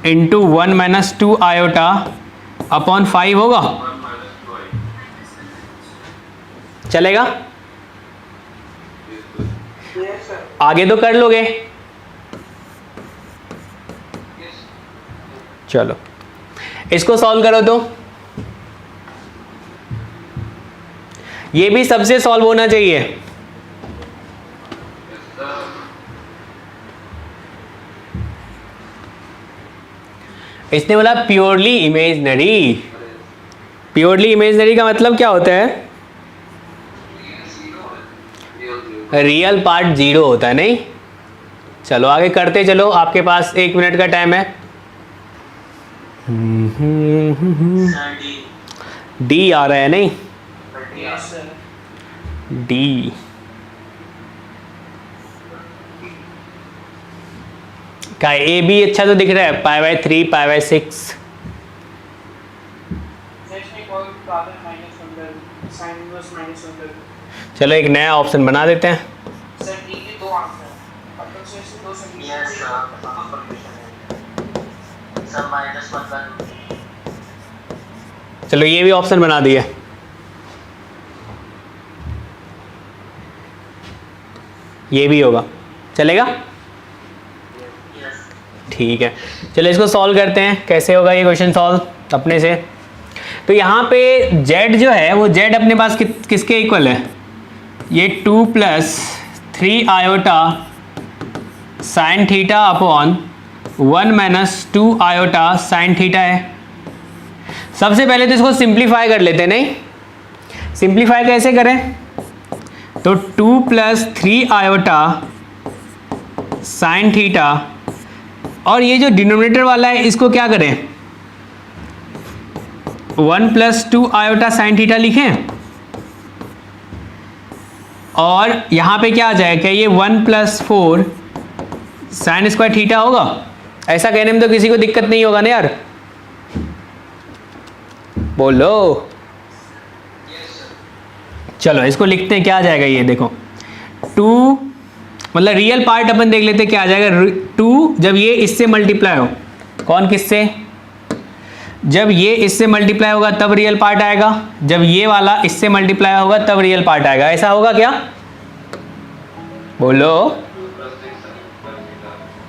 S1: इंटू 1 - 2 आयोटा अपॉन 5 होगा, चलेगा? आगे तो कर लोगे। चलो इसको सॉल्व करो, तो ये भी सबसे सॉल्व होना चाहिए। इसने बोला प्योरली इमेजिनरी। प्योरली इमेजिनरी का मतलब क्या होता है? रियल पार्ट 0 होता है, नहीं? चलो आगे करते चलो, आपके पास 1 मिनट का टाइम है। डी आ रहा है, नहीं? डी का ए भी अच्छा तो दिख रहा है, π/3 π/6। चलो एक नया ऑप्शन बना देते हैं। चलो ये भी ऑप्शन बना दिया। ये भी होगा, चलेगा? ठीक है, चलो इसको सॉल्व करते हैं। कैसे होगा ये क्वेश्चन सॉल्व अपने से? तो यहाँ पे z जो है वो z अपने पास किसके इक्वल है? ये 2 + 3 iota sine theta upon 1 - 2 iota sine theta है। सबसे पहले तो इसको सिंप्लीफाई कर लेते हैं, नहीं? सिंप्लीफाई कैसे करें? तो 2 + 3 आयोटा साइन थीटा, और ये जो डिनोमिनेटर वाला है इसको क्या करें? 1 + 2 आयोटा साइन थीटा लिखें, और यहाँ पे क्या आ जाएगा? क्या ये 1 + 4 साइन स्क्वायर थीटा होगा? ऐसा कहने में तो किसी को दिक्कत नहीं होगा ना यार, बोलो। चलो इसको लिखते हैं, क्या आ जाएगा? ये देखो 2, मतलब रियल पार्ट अपन देख लेते हैं क्या आ जाएगा। 2 जब ये इससे मल्टीप्लाई हो, कौन किससे? जब ये इससे मल्टीप्लाई होगा तब रियल पार्ट आएगा, जब ये वाला इससे मल्टीप्लाई होगा तब रियल पार्ट आएगा। ऐसा होगा क्या? बोलो।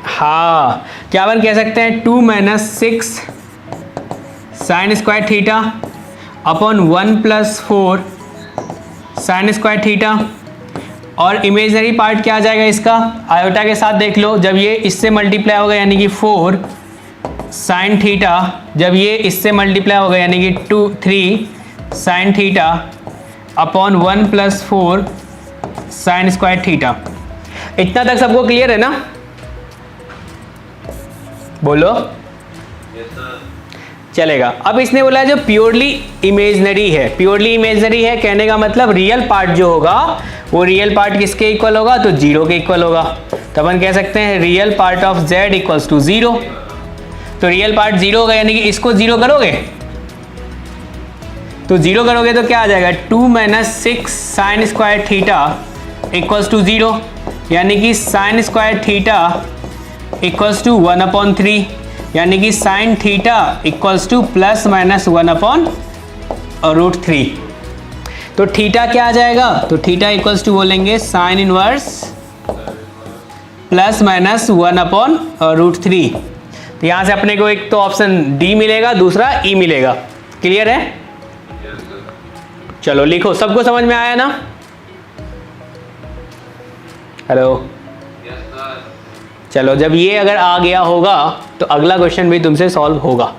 S1: हाँ, क्या अपन कह सकते हैं? 2 - 6 sign square theta upon 1 + 4 sine square theta, और इमेजनरी पार्ट क्या आ जाएगा इसका? आयोटा के साथ देख लो, जब ये इससे मल्टीप्लाई होगा यानी कि 4 साइन थीटा, जब ये इससे मल्टीप्लाई होगा यानी कि 3 sine theta upon 1 + 4 sine square theta. इतना तक सबको क्लियर है ना? बोलो। चलेगा। अब इसने बोला है जो प्योरली इमेजनरी है, प्योरली इमेजनरी है कहने का मतलब रियल पार्ट जो होगा वो रियल पार्ट किसके इक्वल होगा? तो 0 के इक्वल होगा। तो अपन कह सकते हैं रियल पार्ट ऑफ z = 0। तो रियल पार्ट 0 होगा, यानी कि इसको 0 करोगे तो 0 करोगे तो क्या आ जाएगा? 2 - 6 साइन स्क्वायर थीटा = 0, यानी कि साइन स्क्वायर थीटा = 1/3, यानी कि साइन थीटा = ±1/√3। तो थीटा क्या आ जाएगा? तो थीटा = बोलेंगे साइन इनवर्स ±1/√3। तो यहाँ से अपने को एक तो ऑप्शन डी मिलेगा, दूसरा ई मिलेगा। क्लियर है? चलो लिखो। सबको समझ में आया ना? हेलो। चलो जब ये अगर आ गया होगा तो अगला क्वेश्चन भी तुमसे सॉल्व होगा।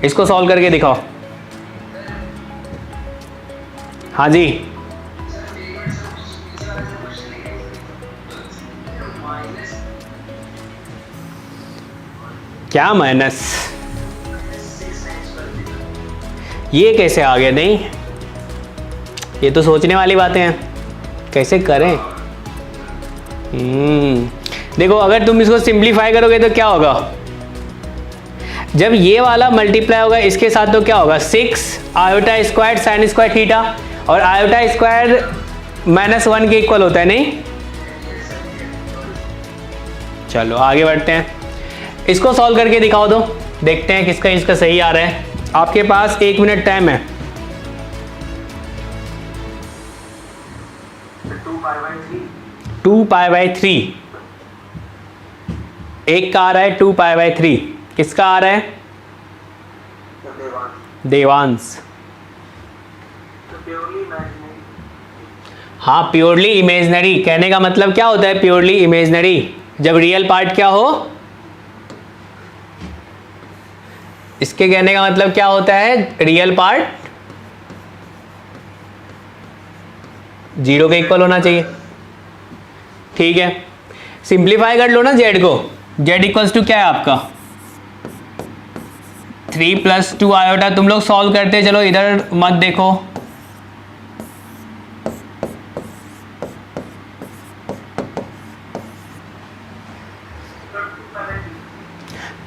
S1: इसको सॉल्व करके दिखाओ। हाँ जी, क्या माइनस, ये कैसे आ गया? नहीं, ये तो सोचने वाली बातें हैं, कैसे करें। देखो अगर तुम इसको सिंप्लीफाई करोगे तो क्या होगा, जब ये वाला मल्टीप्लाई होगा इसके साथ तो क्या होगा, 6 iota square sine square theta, और आयोटा स्क्वायर -1 के इक्वल होता है, नहीं? चलो आगे बढ़ते हैं, इसको सॉल्व करके दिखाओ दो, देखते हैं किसका इसका सही आ रहा है। आपके पास 1 मिनट टाइम है। 2π/3 एक का आ रहा है, 2π/3 किसका आ रहा है? देवांश। हाँ, प्योरली इमेजनरी, कहने का मतलब क्या होता है प्योरली इमेजनरी, जब रियल पार्ट क्या हो, इसके कहने का मतलब क्या होता है, रियल पार्ट 0 के इक्वल होना चाहिए। ठीक है, सिंप्लीफाई कर लो ना z को, z इक्वल्स टू क्या है आपका 3 + 2 आयोटा। तुम लोग सॉल्व करते चलो, इधर मत देखो।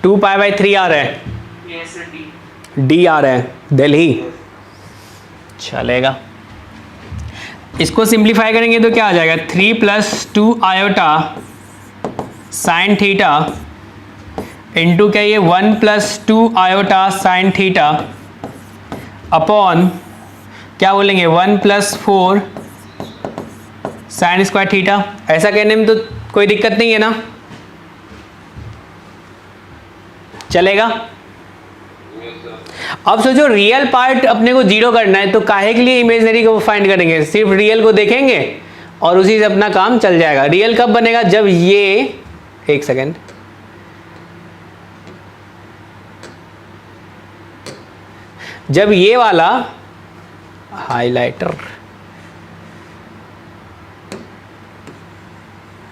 S1: टू π/3 आ रहा है, डी आ रहा है, दिल्ली चलेगा। इसको सिंप्लीफाई करेंगे तो क्या आ जाएगा, 3 + 2 आयोटा साइन थीटा इंटू क्या, ये 1 + 2 आयोटा साइन थीटा अपॉन क्या बोलेंगे 1 + 4 साइन स्क्वायर थीटा। ऐसा कहने में तो कोई दिक्कत नहीं है ना, चलेगा। अब सोचो रियल पार्ट अपने को 0 करना है, तो काहे के लिए इमेजनरी को फाइंड करेंगे, सिर्फ रियल को देखेंगे और उसी से अपना काम चल जाएगा। रियल कब बनेगा, जब ये, एक सेकेंड, जब ये वाला हाइलाइटर,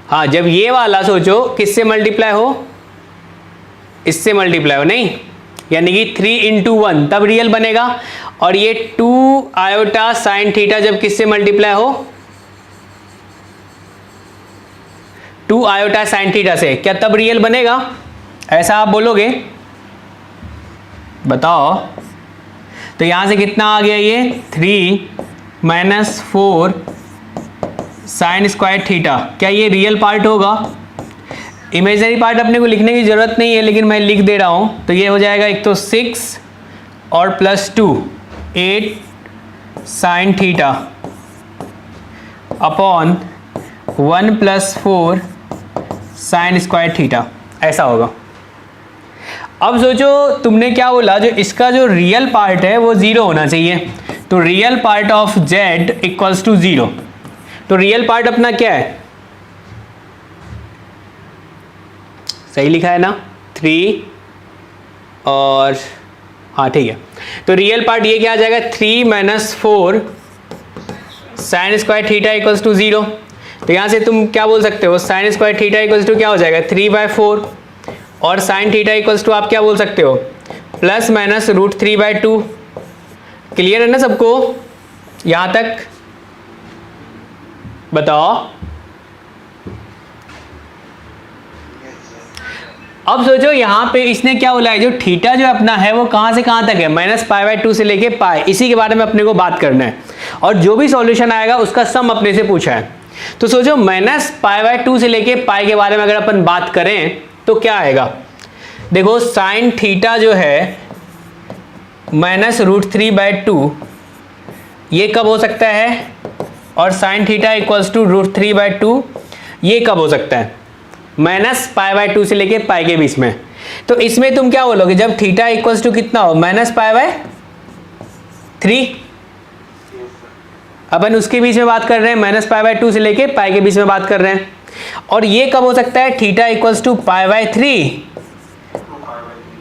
S1: हाँ, जब ये वाला सोचो किससे मल्टीप्लाई हो, इससे मल्टीप्लाई हो, नहीं, यानी कि 3 × 1 तब रियल बनेगा। और ये 2 आयोटा साइन थीटा जब किससे मल्टीप्लाई हो, 2 आयोटा साइन थीटा से, क्या तब रियल बनेगा? ऐसा आप बोलोगे, बताओ। तो यहां से कितना आ गया, ये 3 - 4 साइन स्क्वायर थीटा, क्या ये रियल पार्ट होगा? इमेजनरी पार्ट अपने को लिखने की ज़रूरत नहीं है, लेकिन मैं लिख दे रहा हूँ। तो ये हो जाएगा, एक तो 6 और +2 8 sine theta upon 1 + 4 sine square theta, ऐसा होगा। अब सोचो तुमने क्या बोला, जो इसका जो रियल पार्ट है वो 0 होना चाहिए, तो real part of z equals to 0। तो रियल पार्ट अपना क्या है, सही लिखा है ना, 3 और हाँ ठीक है। तो रियल पार्ट ये क्या आ जाएगा, 3 - 4 sine square theta equals to 0। तो यहाँ से तुम क्या बोल सकते हो, sine square theta equals to क्या हो जाएगा 3/4, और साइन थीटा इक्वल्स टू आप क्या बोल सकते हो ±√3/2। क्लियर है ना सबको यहाँ तक, बताओ। अब सोचो यहाँ पे इसने क्या बोला है, जो थीटा जो अपना है वो कहाँ से कहाँ तक है, -π/2 से लेके पाई, इसी के बारे में अपने को बात करना है। और जो भी सॉल्यूशन आएगा उसका सम अपने से पूछा है। तो सोचो -π/2 से लेके पाई के बारे में अगर अपन बात करें तो क्या आएगा, देखो साइन थीटा जो है -√3/2 ये कब हो सकता है, और साइन थीटा इक्वल्स टू √3/2 ये कब हो सकता है, -π/2 से लेके पाई के बीच में। तो इसमें तुम क्या बोलोगे, जब थीटा इक्वल्स टू कितना हो -π/3, अपन उसके बीच में बात कर रहे हैं, -π/2 से लेके पाई के बीच में बात कर रहे हैं। और ये कब हो सकता है, थीटा इक्वल्स टू π/3,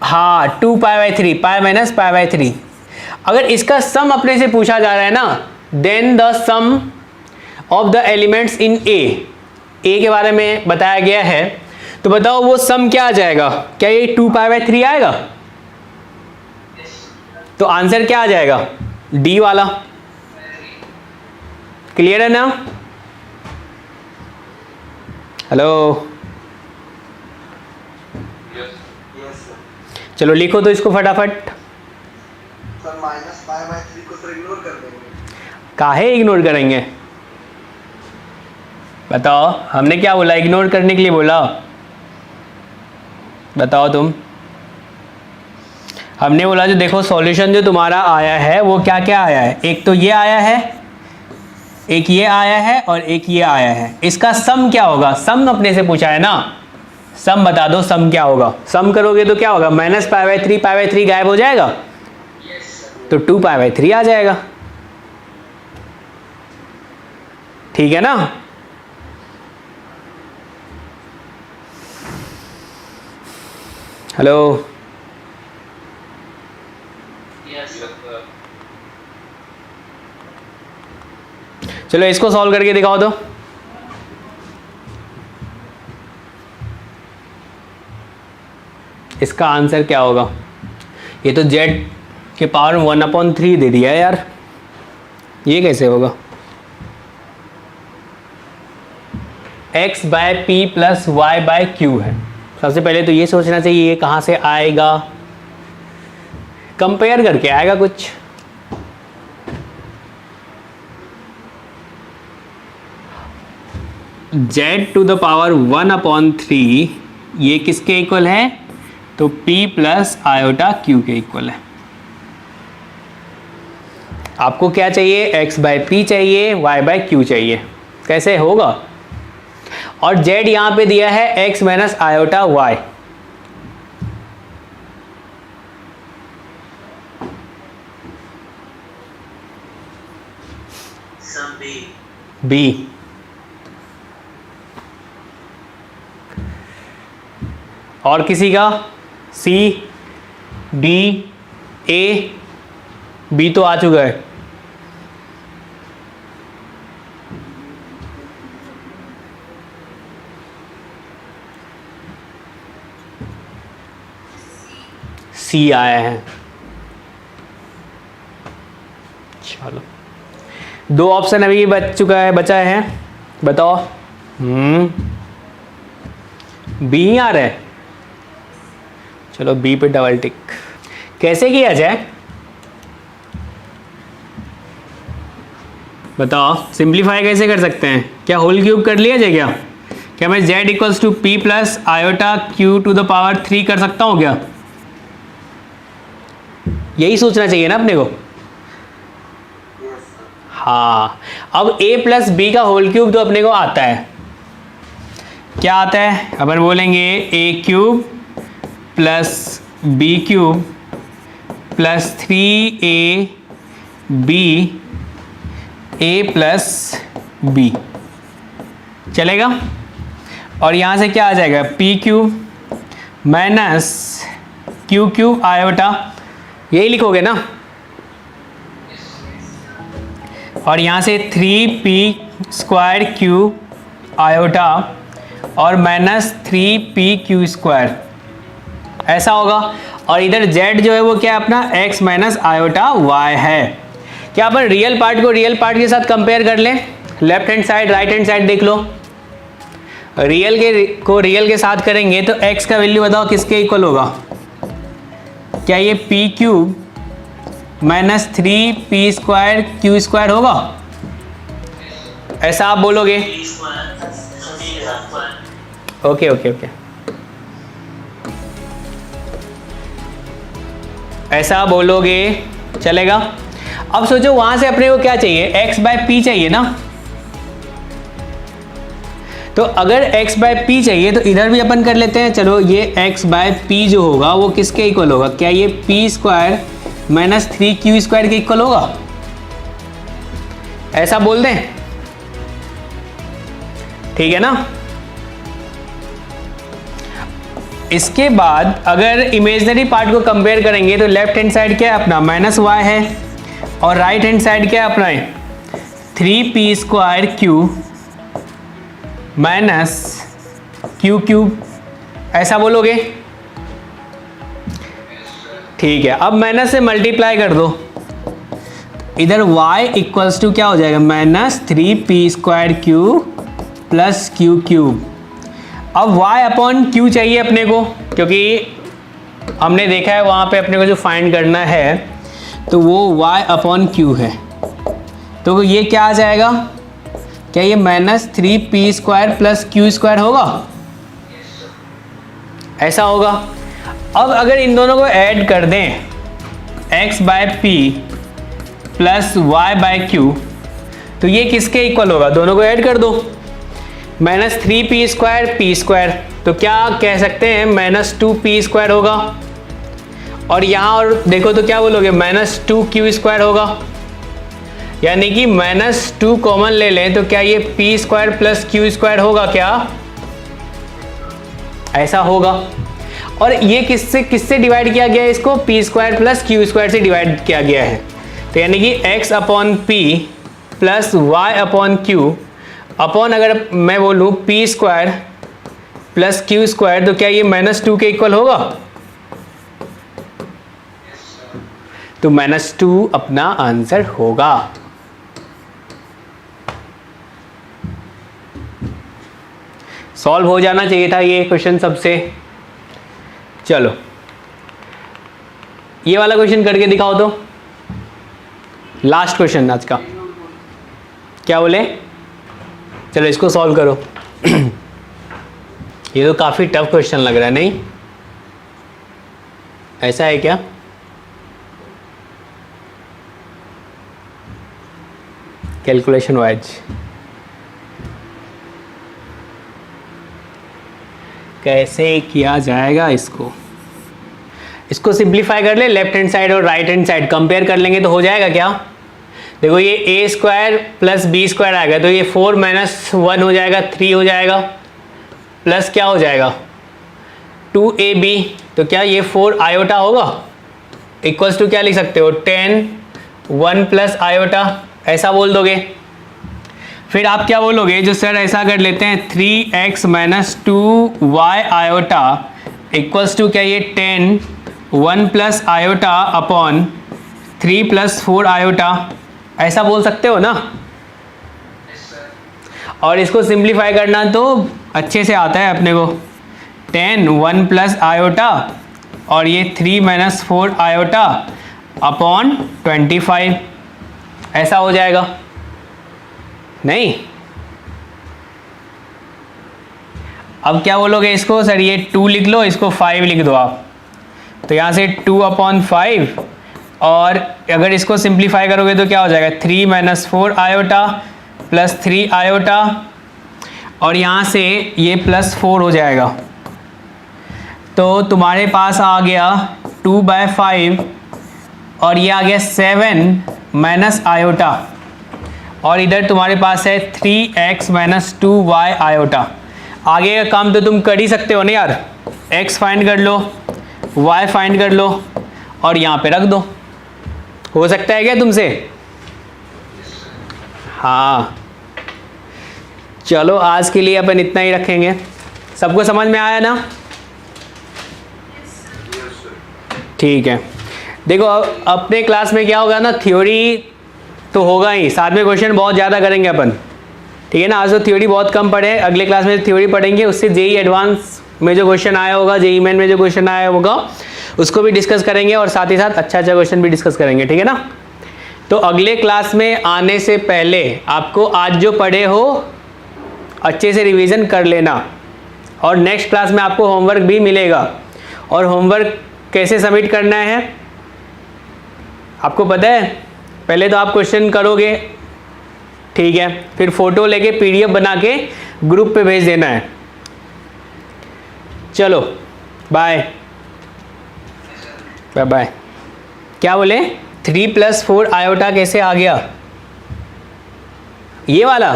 S1: हाँ 2π/3, π - π/3। अगर इसका सम अपने से पूछा जा रहा है ना, then the sum of the elements in a के बारे में बताया गया है, तो बताओ वो सम क्या आ जाएगा? क्या ये 2π/3 आएगा? तो आंसर क्या आ जाएगा? डी वाला। क्लियर है ना? हेलो, चलो लिखो तो इसको फटाफट।
S3: सर -π/3 को तो इग्नोर कर देंगे।
S1: काहे इग्नोर करेंगे? बताओ, हमने क्या बोला? इग्नोर करने के लिए बोला? बताओ तुम। हमने बोला जो देखो सॉल्यूशन जो तुम्हारा आया है वो क्या क्या आया है? एक तो ये आया है, एक ये आया है और एक ये आया है। इसका सम क्या होगा? सम अपने से पूछा है ना, सम बता दो, सम क्या होगा? सम करोगे तो क्या होगा? -π/3, π/3 गायब हो जाएगा, तो 2π/3 आ जाएगा। ठीक है ना? हेलो, चलो इसको सॉल्व करके दिखाओ तो। इसका आंसर क्या होगा? ये तो z के पावर 1/3 दे दिया है यार, ये कैसे होगा? x/p + y/q है। सबसे पहले तो ये सोचना चाहिए ये कहाँ से आएगा, कंपेयर करके आएगा कुछ। z⁻⁴ ये किसके इक्वल है? तो p + i/q के इक्वल है। आपको क्या चाहिए? x/p चाहिए, y/q चाहिए। कैसे होगा? और z यहाँ पे दिया है x - i/y।
S3: सम
S1: b। और किसी का? c, d, a, b तो आ चुका है। C आया है। चलो, 2 ऑप्शन अभी बचा है। बताओ। बी ही आ रहा है। चलो बी पे डबल टिक। कैसे किया जाए बताओ? सिंप्लीफाई कैसे कर सकते हैं? क्या होल क्यूब कर लिया जाए? क्या मैं z = p + i/q⁻³ कर सकता हूँ क्या? यही सोचना चाहिए ना अपने को। हाँ, अब a + b का होल क्यूब तो अपने को आता है। क्या आता है? अपन बोलेंगे a³ + b³ + 3ab a + b चलेगा। और यहाँ से क्या आ जाएगा? p³ - q³ यही लिखोगे ना। और यहाँ से 3p² और -3pq², ऐसा होगा। और इधर z जो है वो क्या है अपना? x - i/y है। क्या अपन रियल पार्ट को रियल पार्ट के साथ कंपेयर कर लें? Left hand side right hand side देख लो। रियल को रियल के साथ करेंगे तो x का वैल्यू बताओ किसके इक्वल होगा? क्या ये p³ - 3p² होगा? ऐसा आप बोलोगे? ओके ओके ओके, ऐसा बोलोगे चलेगा। अब सोचो वहां से अपने को क्या चाहिए? x/p चाहिए ना। तो अगर x/p चाहिए तो इधर भी अपन कर लेते हैं। चलो ये x/p जो होगा वो किसके इक्वल होगा? क्या ये p² - 3q² के इक्वल होगा? ऐसा बोल दें, ठीक है ना। इसके बाद अगर इमेजिनरी पार्ट को कंपेयर करेंगे तो लेफ्ट हैंड साइड क्या है अपना? -y है और राइट हैंड साइड क्या है अपना? 3p² माइनस q³ ऐसा बोलोगे? ठीक है, अब माइनस से मल्टीप्लाई कर दो, इधर y इक्वल्स टू क्या हो जाएगा, -3p² प्लस q³। अब y अपॉन q चाहिए अपने को, क्योंकि हमने देखा है वहाँ पे अपने को जो फाइंड करना है तो वो y अपॉन q है। तो ये क्या आ जाएगा, क्या ये -3p² प्लस q² होगा? ऐसा होगा। अब अगर इन दोनों को ऐड कर दें, x/p प्लस y/q, तो ये किसके इक्वल होगा? दोनों को ऐड कर दो, -3p² p², तो क्या कह सकते हैं, -2p² होगा। और यहाँ और देखो तो क्या बोलोगे, -2q² होगा। यानी कि -2 कॉमन ले लें तो क्या ये p² प्लस q² होगा क्या? ऐसा होगा। और ये किससे डिवाइड किया गया है, इसको p² प्लस q² से डिवाइड किया गया है। तो यानी कि x/p प्लस y/q अपॉन, अगर मैं बोलूँ p² प्लस q², तो क्या ये -2 के इक्वल होगा? तो -2 अपना आंसर होगा। सॉल्व हो जाना चाहिए था ये क्वेश्चन सबसे। चलो ये वाला क्वेश्चन करके दिखाओ तो, लास्ट क्वेश्चन आज का। क्या बोले? चलो इसको सॉल्व करो। ये तो काफ़ी टफ क्वेश्चन लग रहा है, नहीं? ऐसा है क्या? कैलकुलेशन वाइज कैसे किया जाएगा इसको? इसको सिंप्लीफाई कर ले, लेफ्ट हैंड साइड और राइट हैंड साइड कंपेयर कर लेंगे तो हो जाएगा क्या? देखो ये a² प्लस b² आएगा, तो ये 4 - 1 हो जाएगा, 3 हो जाएगा, प्लस क्या हो जाएगा 2ab, तो क्या ये 4 आयोटा होगा, इक्वल्स टू क्या लिख सकते हो 10 1 प्लस आयोटा, ऐसा बोल दोगे। फिर आप क्या बोलोगे, जो सर ऐसा कर लेते हैं 3x - 2y iota equals to क्या ये 10 1 plus iota upon 3 plus 4 iota, ऐसा बोल सकते हो ना। और इसको सिंप्लीफाई करना तो अच्छे से आता है अपने को, 10 1 प्लस आयोटा और ये 3 - 4 आयोटा अपॉन 25, ऐसा हो जाएगा। नहीं, अब क्या बोलोगे इसको, सर ये 2 लिख लो, इसको 5 लिख दो आप, तो यहाँ से 2/5, और अगर इसको सिंप्लीफाई करोगे तो क्या हो जाएगा 3 - 4 आयोटा प्लस 3 आयोटा, और यहाँ से ये +4 हो जाएगा। तो तुम्हारे पास आ गया 2/5 और ये आ गया 7 माइनस आयोटा, और इधर तुम्हारे पास है 3x - 2y आयोटा। आगे का काम तो तुम कर ही सकते हो ना यार, x फाइंड कर लो, y फाइंड कर लो और यहाँ पे रख दो। हो सकता है क्या तुमसे? हाँ, चलो आज के लिए अपन इतना ही रखेंगे। सबको समझ में आया ना? ठीक है। देखो अपने क्लास में क्या होगा ना, थ्योरी तो होगा ही, साथ में क्वेश्चन बहुत ज़्यादा करेंगे अपन, ठीक है ना। आज तो थ्योरी बहुत कम पढ़े, अगले क्लास में थ्योरी पढ़ेंगे, उससे जेई एडवांस में जो क्वेश्चन आया होगा, जेई मेन में जो क्वेश्चन आया होगा उसको भी डिस्कस करेंगे, और साथ ही साथ अच्छा क्वेश्चन भी डिस्कस करेंगे, ठीक है ना। तो अगले क्लास में आने से पहले आपको आज जो पढ़े हो अच्छे से रिवीजन कर लेना, और नेक्स्ट क्लास में आपको होमवर्क भी मिलेगा। और होमवर्क कैसे सबमिट करना है आपको पता है? पहले तो आप क्वेश्चन करोगे, ठीक है, फिर फोटो लेके पीडीएफ बना के ग्रुप पे भेज देना है। चलो बाय बाय बाय। क्या बोले? 3 + 4 आयोटा कैसे आ गया? ये वाला,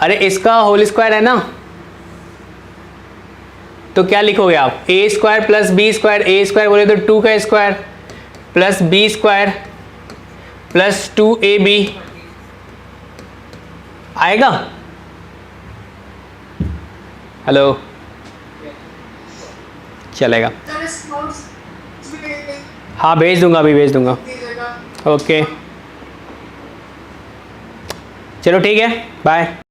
S1: अरे इसका होल स्क्वायर है ना, तो क्या लिखोगे आप, a² प्लस b², a² बोले तो 2 का square plus b² plus 2ab आएगा? हेलो, चलेगा। हाँ भेज दूंगा, अभी भेज दूंगा। ओके, चलो ठीक है, बाय।